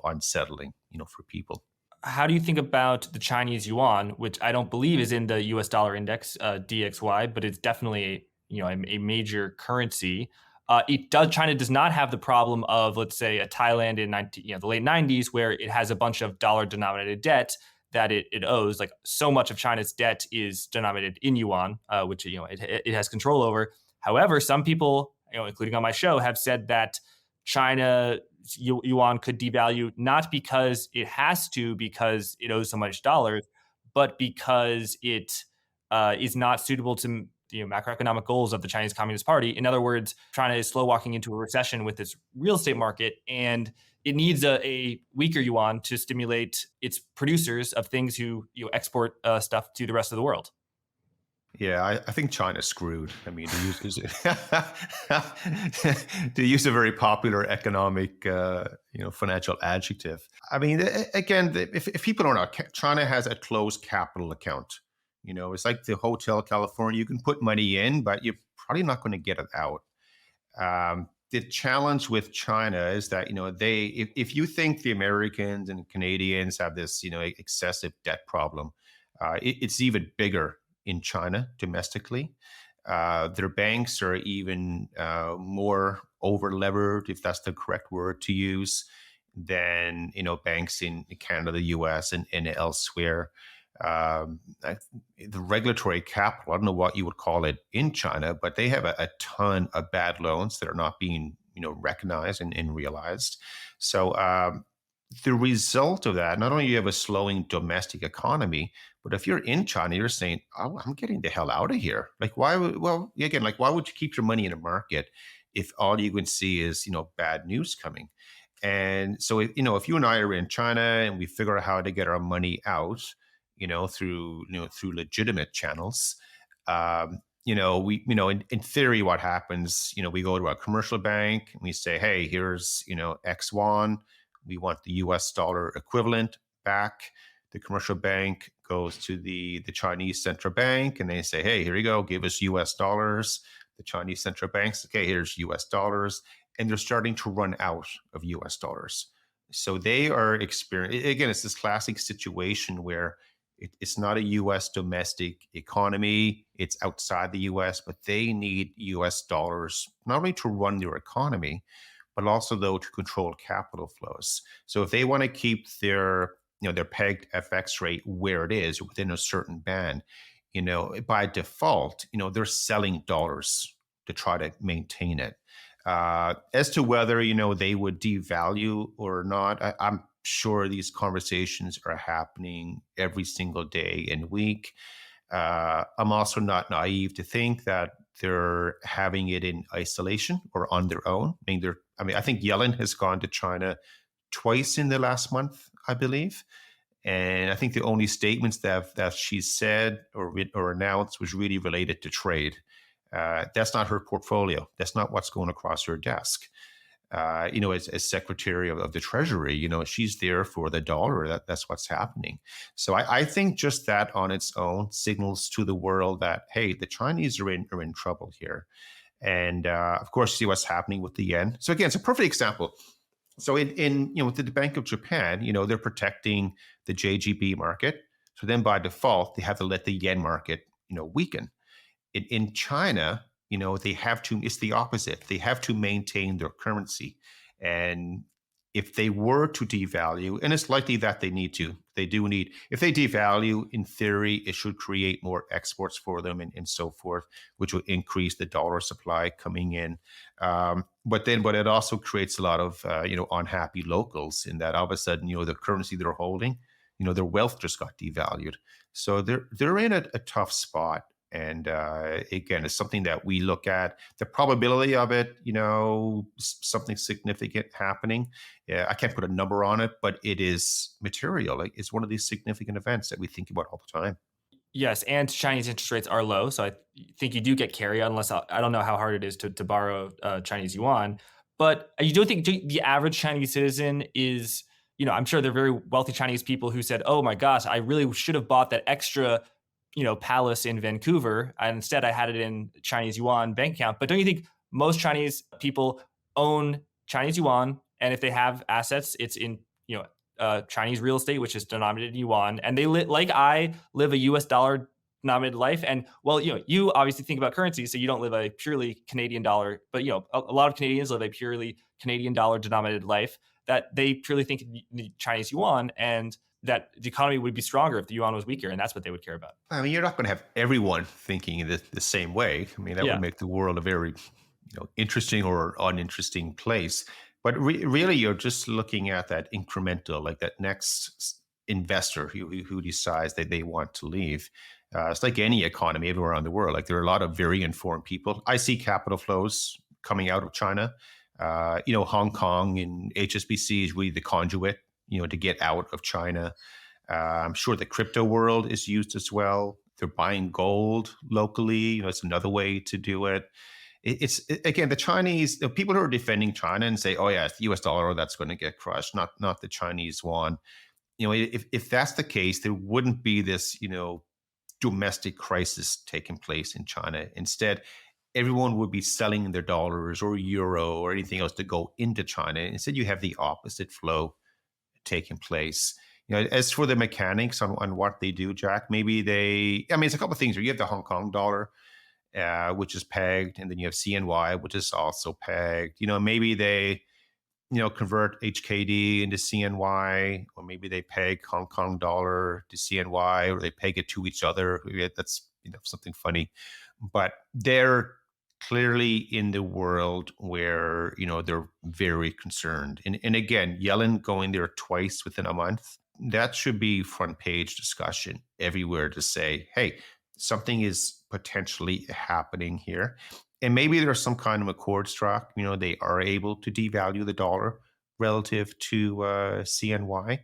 unsettling for people. How do you think about the Chinese yuan, which I don't believe is in the US dollar index, DXY, but it's definitely a major currency. China does not have the problem of, let's say, a Thailand in the late 90s, where it has a bunch of dollar denominated debt that it owes. Like, so much of China's debt is denominated in yuan, which it has control over. However, some people, including on my show, have said that China yuan could devalue not because it has to, because it owes so much dollars, but because it is not suitable to macroeconomic goals of the Chinese Communist Party. In other words, China is slow walking into a recession with its real estate market, and it needs a weaker yuan to stimulate its producers of things who export stuff to the rest of the world. Yeah, I think China's screwed. I mean, to use a very popular economic, financial adjective. I mean, again, if people don't know, China has a closed capital account. It's like the Hotel California. You can put money in, but you're probably not going to get it out. The challenge with China is that if you think the Americans and Canadians have this excessive debt problem, it's even bigger in China domestically. Their banks are even more over levered, if that's the correct word to use, than banks in Canada, the U.S., and elsewhere. The regulatory capital, I don't know what you would call it in China, but they have a ton of bad loans that are not being recognized and realized. So the result of that, not only do you have a slowing domestic economy, but if you're in China, you're saying, "Oh, I'm getting the hell out of here." Like, why would, well, again, like, why would you keep your money in a market if all you can see is, bad news coming? And so, if you and I are in China and we figure out how to get our money out, through legitimate channels, in theory, what happens, we go to a commercial bank and we say, "Hey, here's, X yuan. We want the US dollar equivalent back." The commercial bank goes to the Chinese central bank and they say, "Hey, here you go, give us US dollars." The Chinese central banks, "Okay, here's US dollars." And they're starting to run out of US dollars. So they are experiencing, again, it's this classic situation where it's not a US domestic economy, it's outside the US, but they need US dollars not only to run their economy, but also though to control capital flows. So if they want to keep their pegged FX rate where it is within a certain band, by default, they're selling dollars to try to maintain it. As to whether they would devalue or not, I'm sure these conversations are happening every single day and week. I'm also not naive to think that they're having it in isolation or on their own. I think Yellen has gone to China twice in the last month, I believe. And I think the only statements that she said or announced was really related to trade. That's not her portfolio. That's not what's going across her desk. As Secretary of the Treasury, she's there for the dollar. That's what's happening. So I think just that on its own signals to the world that, hey, the Chinese are in trouble here. And of course, see what's happening with the yen. So again, it's a perfect example. So with the Bank of Japan, they're protecting the JGB market. So then by default, they have to let the yen market, weaken. In China, they have to, it's the opposite. They have to maintain their currency. And if they were to devalue, and it's likely that they need to, if they devalue, in theory, it should create more exports for them and so forth, which will increase the dollar supply coming in. But it also creates a lot of, unhappy locals in that all of a sudden, the currency they're holding, their wealth just got devalued. So they're in a tough spot. And again, it's something that we look at the probability of it, something significant happening. Yeah, I can't put a number on it, but it is material. Like, it's one of these significant events that we think about all the time. Yes, and Chinese interest rates are low, so I think you do get carry unless I don't know how hard it is to borrow Chinese yuan. But you don't think the average Chinese citizen is, I'm sure they're very wealthy Chinese people who said, "Oh my gosh, I really should have bought that extra palace in Vancouver. And instead, I had it in Chinese yuan bank account." But don't you think most Chinese people own Chinese yuan, and if they have assets, it's in Chinese real estate, which is denominated in yuan, and they like I live a U.S. dollar denominated life. And well, you obviously think about currency, so you don't live a purely Canadian dollar, but a lot of Canadians live a purely Canadian dollar denominated life that they purely think in the Chinese yuan, and that the economy would be stronger if the yuan was weaker, and that's what they would care about. I mean, you're not going to have everyone thinking the same way. I mean, that Yeah. would make the world a very, interesting or uninteresting place. But really, you're just looking at that incremental, like that next investor who decides that they want to leave. It's like any economy everywhere around the world. Like there are a lot of very informed people. I see capital flows coming out of China. Hong Kong and HSBC is really the conduit, to get out of China. I'm sure the crypto world is used as well. They're buying gold locally. It's another way to do it. Again, the Chinese, the people who are defending China and say, "Oh yeah, it's the U.S. dollar that's going to get crushed," not the Chinese yuan. If that's the case, there wouldn't be this domestic crisis taking place in China. Instead, everyone would be selling their dollars or euro or anything else to go into China. Instead, you have the opposite flow taking place. As for the mechanics on what they do, Jack, maybe it's a couple of things. You have the Hong Kong dollar, which is pegged, and then you have CNY, which is also pegged. Maybe they, convert HKD into CNY, or maybe they peg Hong Kong dollar to CNY, or they peg it to each other. That's something funny, but they're clearly in the world where they're very concerned. And again, Yellen going there twice within a month, that should be front page discussion everywhere to say, hey, something is potentially happening here. And maybe there's some kind of accord struck. They are able to devalue the dollar relative to CNY,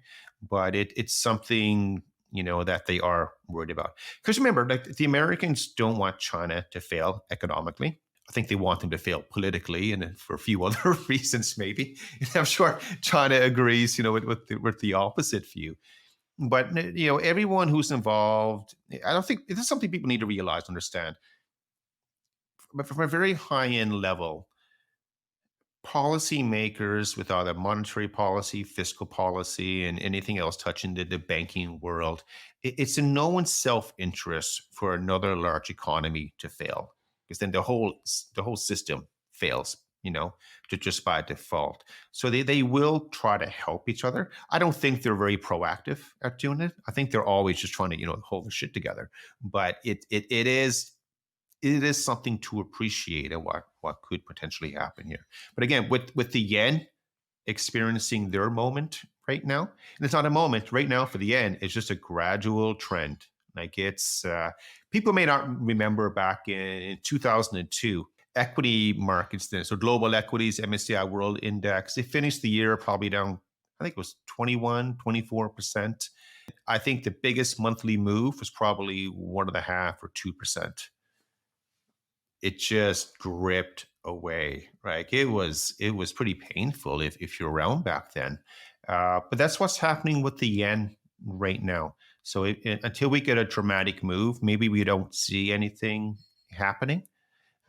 but it's something that they are worried about. Because remember, like the Americans don't want China to fail economically. I think they want them to fail politically, and for a few other reasons, maybe. I'm sure China agrees, with the opposite view. But everyone who's involved, I don't think this is something people need to realize, understand. But from a very high end level, policymakers with either monetary policy, fiscal policy, and anything else touching the banking world, it's in no one's self interest for another large economy to fail, because then the whole system fails, just by default. So they will try to help each other. I don't think they're very proactive at doing it. I think they're always just trying to hold the shit together. But it is something to appreciate, and what could potentially happen here. But again, with the yen experiencing their moment right now, and it's not a moment right now for the yen, it's just a gradual trend. Like it's people may not remember back in 2002, equity markets then, so global equities, MSCI World Index, they finished the year probably down, I think it was 24%. I think the biggest monthly move was probably 1.5 or 2%. It just dripped away. Right? It was pretty painful if you're around back then. But that's what's happening with the yen right now. So until we get a dramatic move, maybe we don't see anything happening.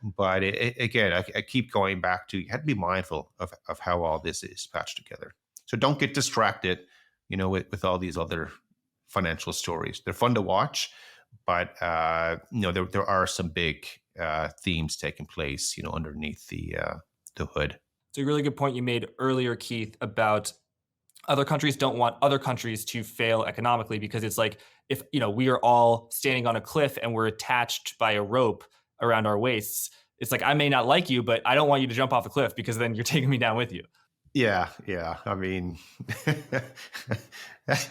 But again, I keep going back to, you have to be mindful of how all this is patched together. So don't get distracted, with all these other financial stories. They're fun to watch, but there are some big themes taking place, underneath the hood. It's a really good point you made earlier, Keith, about other countries don't want other countries to fail economically, because it's like, if we are all standing on a cliff and we're attached by a rope around our waists, it's like, I may not like you, but I don't want you to jump off the cliff, because then you're taking me down with you. Yeah. I mean,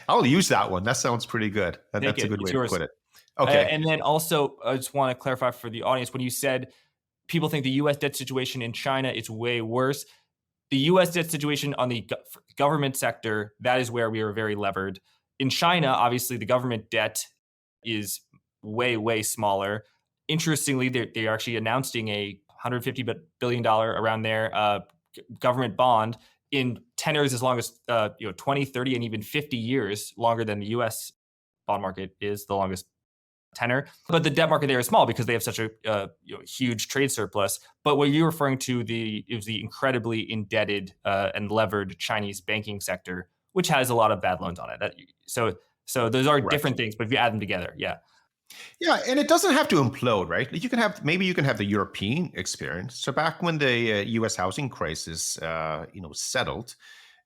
I'll use that one. That sounds pretty good. That's a good way to put it. Okay. And then also, I just want to clarify for the audience, when you said people think the U.S. debt situation in China is way worse, the U.S. debt situation on the government sector, that is where we are very levered. In China, obviously, the government debt is way, way smaller. Interestingly, they're actually announcing a $150 billion around there government bond in tenors as long as 20, 30, and even 50 years, longer than the U.S. bond market is the longest tenor. But the debt market there is small because they have such a huge trade surplus. But what you're referring to is the incredibly indebted and levered Chinese banking sector, which has a lot of bad loans on it. So those are different things, but if you add them together, yeah. Yeah, and it doesn't have to implode, right? You can have the European experience. So back when the U.S. housing crisis, settled,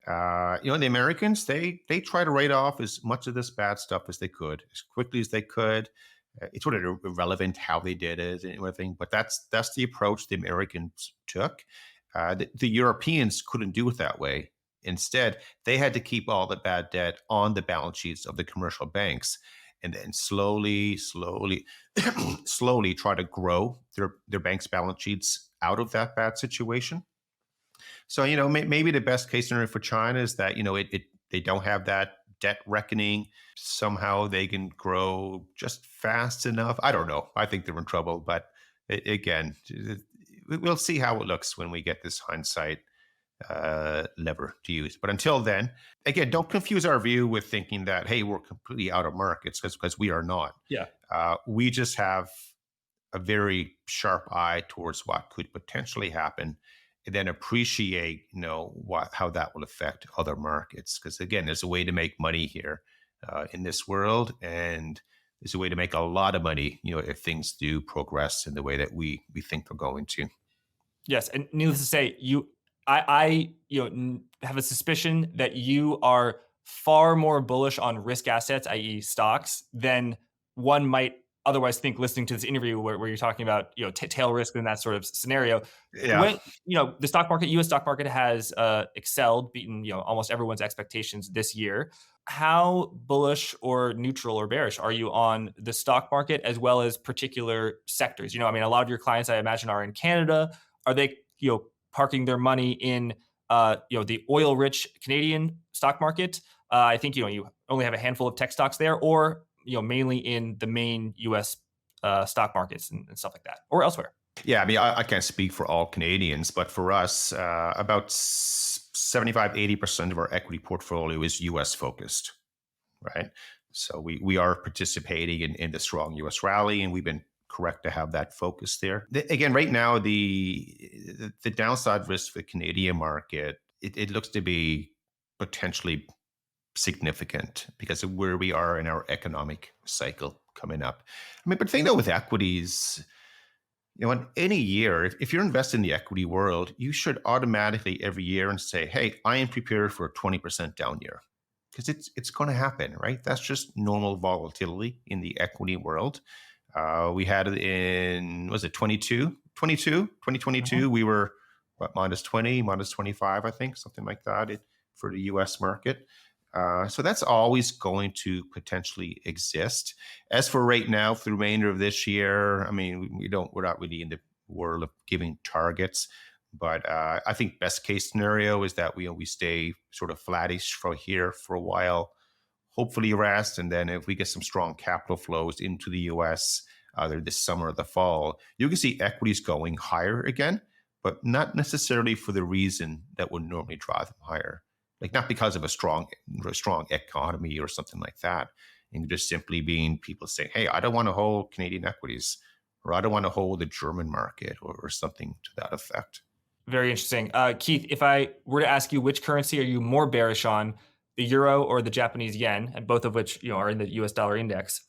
the Americans they try to write off as much of this bad stuff as they could, as quickly as they could. It's sort of irrelevant how they did it and everything, but that's the approach the Americans took. The Europeans couldn't do it that way. Instead, they had to keep all the bad debt on the balance sheets of the commercial banks, and then slowly, slowly try to grow their banks' balance sheets out of that bad situation. So, maybe the best case scenario for China is that, they don't have that debt reckoning. Somehow they can grow just fast enough. I don't know. I think they're in trouble. But again, we'll see how it looks when we get this hindsight lever to use. But until then, again, don't confuse our view with thinking that, hey, we're completely out of markets, because we are not. Yeah. We just have a very sharp eye towards what could potentially happen, and then appreciate, how that will affect other markets. Because again, there's a way to make money here in this world, and there's a way to make a lot of money, if things do progress in the way that we think they're going to. Yes, and needless to say, I have a suspicion that you are far more bullish on risk assets, i.e., stocks, than one might otherwise think listening to this interview where you're talking about tail risk in that sort of scenario. Yeah. When the stock market, U.S. stock market has excelled, beaten almost everyone's expectations this year. How bullish or neutral or bearish are you on the stock market as well as particular sectors? I mean, a lot of your clients, I imagine, are in Canada. Are they parking their money in the oil-rich Canadian stock market? I think you only have a handful of tech stocks there, or mainly in the main U.S. Stock markets and stuff like that, or elsewhere. Yeah, I mean, I can't speak for all Canadians, but for us, about 75-80% of our equity portfolio is U.S. focused, right? So we are participating in the strong U.S. rally, and we've been correct to have that focus there. Again, right now, the downside risk for the Canadian market, it looks to be potentially significant because of where we are in our economic cycle coming up. I mean, but the thing though with equities, in any year, if you're invested in the equity world, you should automatically every year and say, hey, I am prepared for a 20% down year. Because it's going to happen, right? That's just normal volatility in the equity world. We had it in, was it 2022? We were, what, minus 20, minus 25, I think, something like that for the US market. So that's always going to potentially exist. As for right now, for the remainder of this year, I mean, we're not really in the world of giving targets, but I think best case scenario is that we stay sort of flattish for here for a while, hopefully rest, and then if we get some strong capital flows into the U.S. either this summer or the fall, you can see equities going higher again, but not necessarily for the reason that would normally drive them higher. Like not because of a strong economy or something like that, and just simply being people saying, "Hey, I don't want to hold Canadian equities, or I don't want to hold the German market, or something to that effect." Very interesting, Keith. If I were to ask you which currency are you more bearish on, the euro or the Japanese yen, and both of which are in the U.S. dollar index,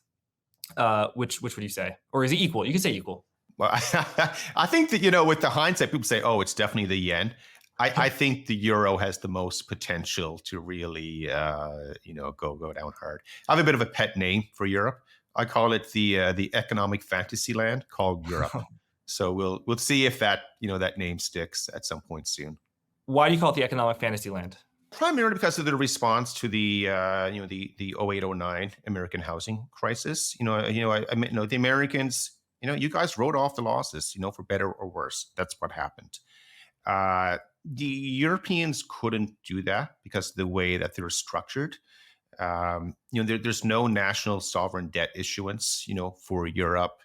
which would you say, or is it equal? You can say equal. Well, I think that with the hindsight, people say, "Oh, it's definitely the yen." I think the euro has the most potential to really, go down hard. I have a bit of a pet name for Europe. I call it the economic fantasy land called Europe. So we'll see if that that name sticks at some point soon. Why do you call it the economic fantasy land? Primarily because of the response to the the 0809 American housing crisis. The Americans, you guys wrote off the losses, for better or worse. That's what happened. The Europeans couldn't do that because of the way that they're structured. There's no national sovereign debt issuance, for Europe.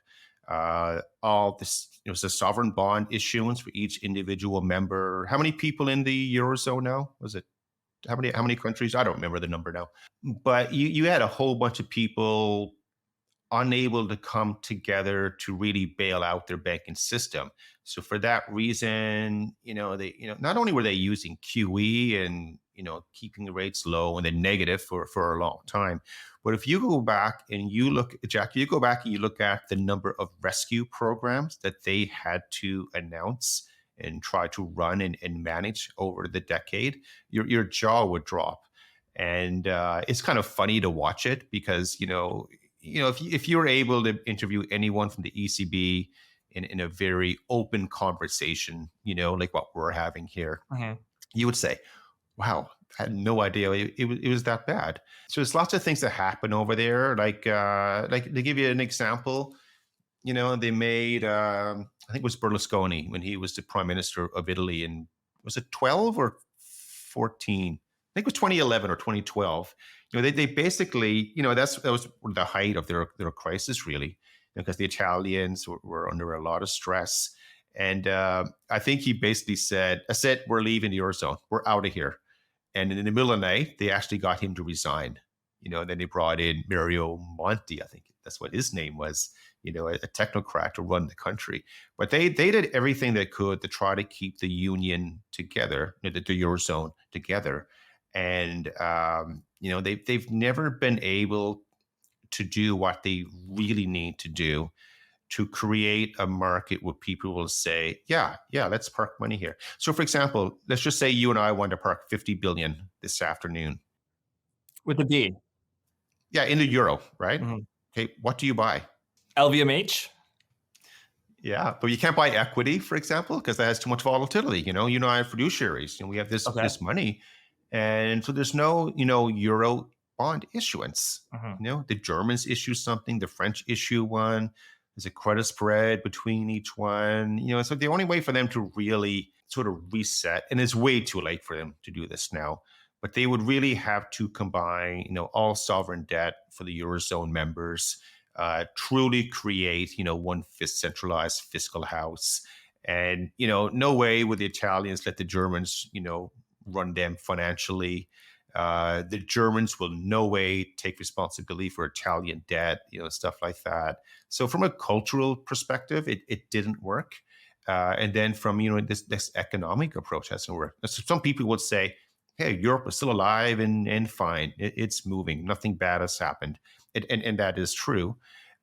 All this, it was a sovereign bond issuance for each individual member. How many people in the Eurozone now? Was it how many countries? I don't remember the number now. But you had a whole bunch of people unable to come together to really bail out their banking system. So for that reason, not only were they using QE and keeping the rates low and then negative for a long time, but if you go back and you look, Jack, you go back and you look at the number of rescue programs that they had to announce and try to run and manage over the decade, your jaw would drop. And it's kind of funny to watch it because if you were able to interview anyone from the ECB in a very open conversation, like what we're having here, Mhm. you would say, wow, I had no idea it was that bad. So there's lots of things that happen over there. Like to give you an example, they made, I think it was Berlusconi when he was the prime minister of Italy in, was it 12 or 14? I think it was 2011 or 2012. They basically, that was the height of their crisis, really, because the Italians were under a lot of stress. And I think he basically said, I said, we're leaving the Eurozone. We're out of here. And in the middle of the night, they actually got him to resign. And then they brought in Mario Monti, I think that's what his name was, a technocrat to run the country. But they did everything they could to try to keep the union together, the Eurozone together. And, they've never been able to do what they really need to do to create a market where people will say, yeah, let's park money here. So for example, let's just say you and I want to park 50 billion this afternoon. With the B. Yeah, in the euro, right? Mhm. Okay, what do you buy? LVMH? Yeah, but you can't buy equity, for example, because that has too much volatility. I have fiduciaries, we have Okay. this money, and so there's no, euro bond issuance. Mhm. The Germans issue something, the French issue one. There's a credit spread between each one. So the only way for them to really sort of reset, and it's way too late for them to do this now, but they would really have to combine, all sovereign debt for the Eurozone members, truly create, one centralized fiscal house. And, no way would the Italians let the Germans, run them financially. The Germans will no way take responsibility for Italian debt, stuff like that. So from a cultural perspective, it didn't work. And then from, this economic approach hasn't worked. So some people would say, hey, Europe is still alive and fine. It's moving. Nothing bad has happened. And that is true.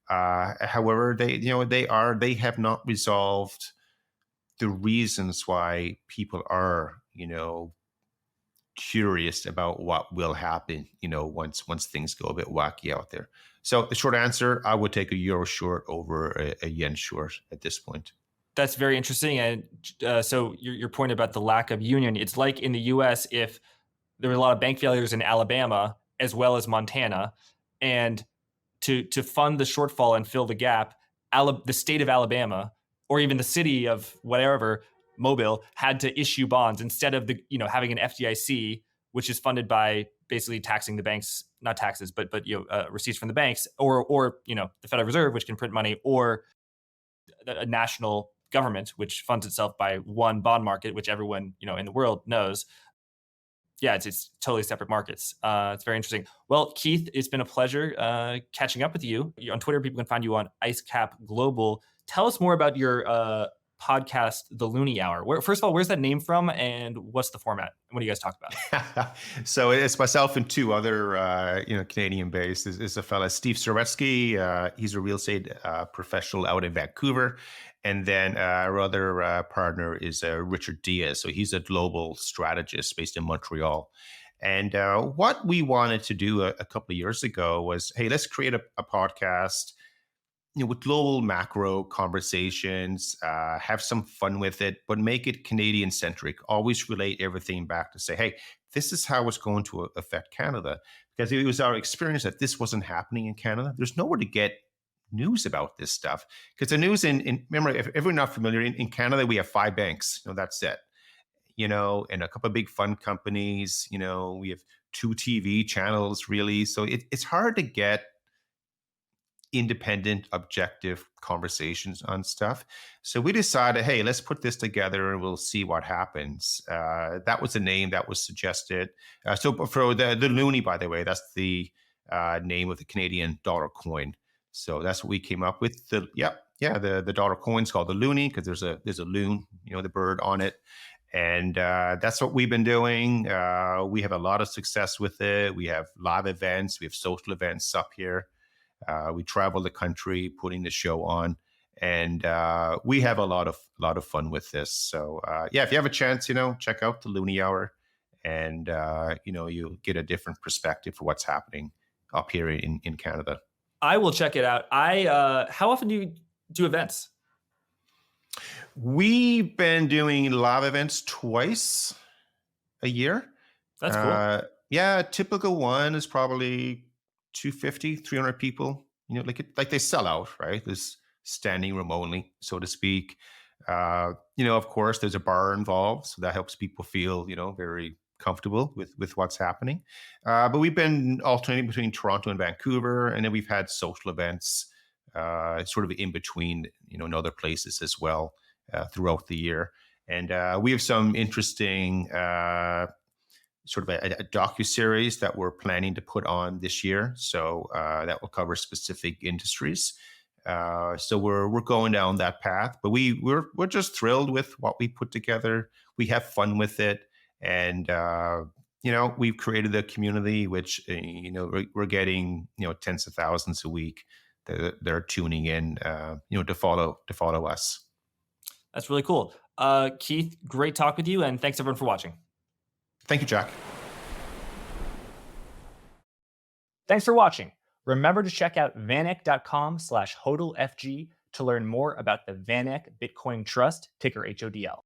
However, they have not resolved the reasons why people are, curious about what will happen, once things go a bit wacky out there. So the short answer, I would take a euro short over a yen short at this point. That's very interesting. And so your point about the lack of union, it's like in the US, if there were a lot of bank failures in Alabama as well as Montana, and to fund the shortfall and fill the gap, the state of Alabama or even the city of whatever Mobile had to issue bonds instead of having an FDIC, which is funded by basically taxing the banks, not taxes, but receipts from the banks, or the Federal Reserve, which can print money, or a national government, which funds itself by one bond market, which everyone in the world knows. Yeah, it's totally separate markets. It's very interesting. Well, Keith, it's been a pleasure catching up with you. On Twitter, people can find you on IceCap Global. Tell us more about your podcast, The Looney Hour. First of all, where's that name from, and what's the format? What do you guys talk about? So it's myself and two other, Canadian-based. Is a fella, Steve Soretsky. He's a real estate professional out in Vancouver. And then our other partner is Richard Diaz. So he's a global strategist based in Montreal. And what we wanted to do a couple of years ago was, hey, let's create a podcast, with global macro conversations, have some fun with it, but make it Canadian centric. Always relate everything back to say, hey, this is how it's going to affect Canada. Because it was our experience that this wasn't happening in Canada. There's nowhere to get news about this stuff. Because the news remember, if we're not familiar, in Canada, we have 5 banks. That's it. And a couple of big fund companies. We have 2 TV channels, really. So it's hard to get independent, objective conversations on stuff. So we decided, hey, let's put this together and we'll see what happens. That was the name that was suggested. So for the Loonie, by the way, that's the name of the Canadian dollar coin. So that's what we came up with. The dollar coin's called the Loonie because there's a loon, the bird on it. And that's what we've been doing. We have a lot of success with it. We have live events. We have social events up here. We travel the country putting the show on, and we have a lot of fun with this. So if you have a chance, check out the Looney Hour, and you'll get a different perspective for what's happening up here in Canada. I will check it out. How often do you do events? We've been doing live events twice a year. That's cool. Yeah, a typical one is probably 250, 300 people. Like they sell out, right? There's standing room only, so to speak. Of course, there's a bar involved, so that helps people feel, very comfortable with what's happening. But we've been alternating between Toronto and Vancouver, and then we've had social events, sort of in between, in other places as well, throughout the year. And we have some interesting sort of a docu-series that we're planning to put on this year. So that will cover specific industries. So we're going down that path, but we're just thrilled with what we put together. We have fun with it, and we've created a community which we're getting tens of thousands a week that are tuning in, to follow us. That's really cool. Keith, great talk with you, and thanks everyone for watching. Thank you, Jack. Thanks for watching. Remember to check out vaneck.com/HODLFG to learn more about the VanEck Bitcoin Trust, ticker HODL.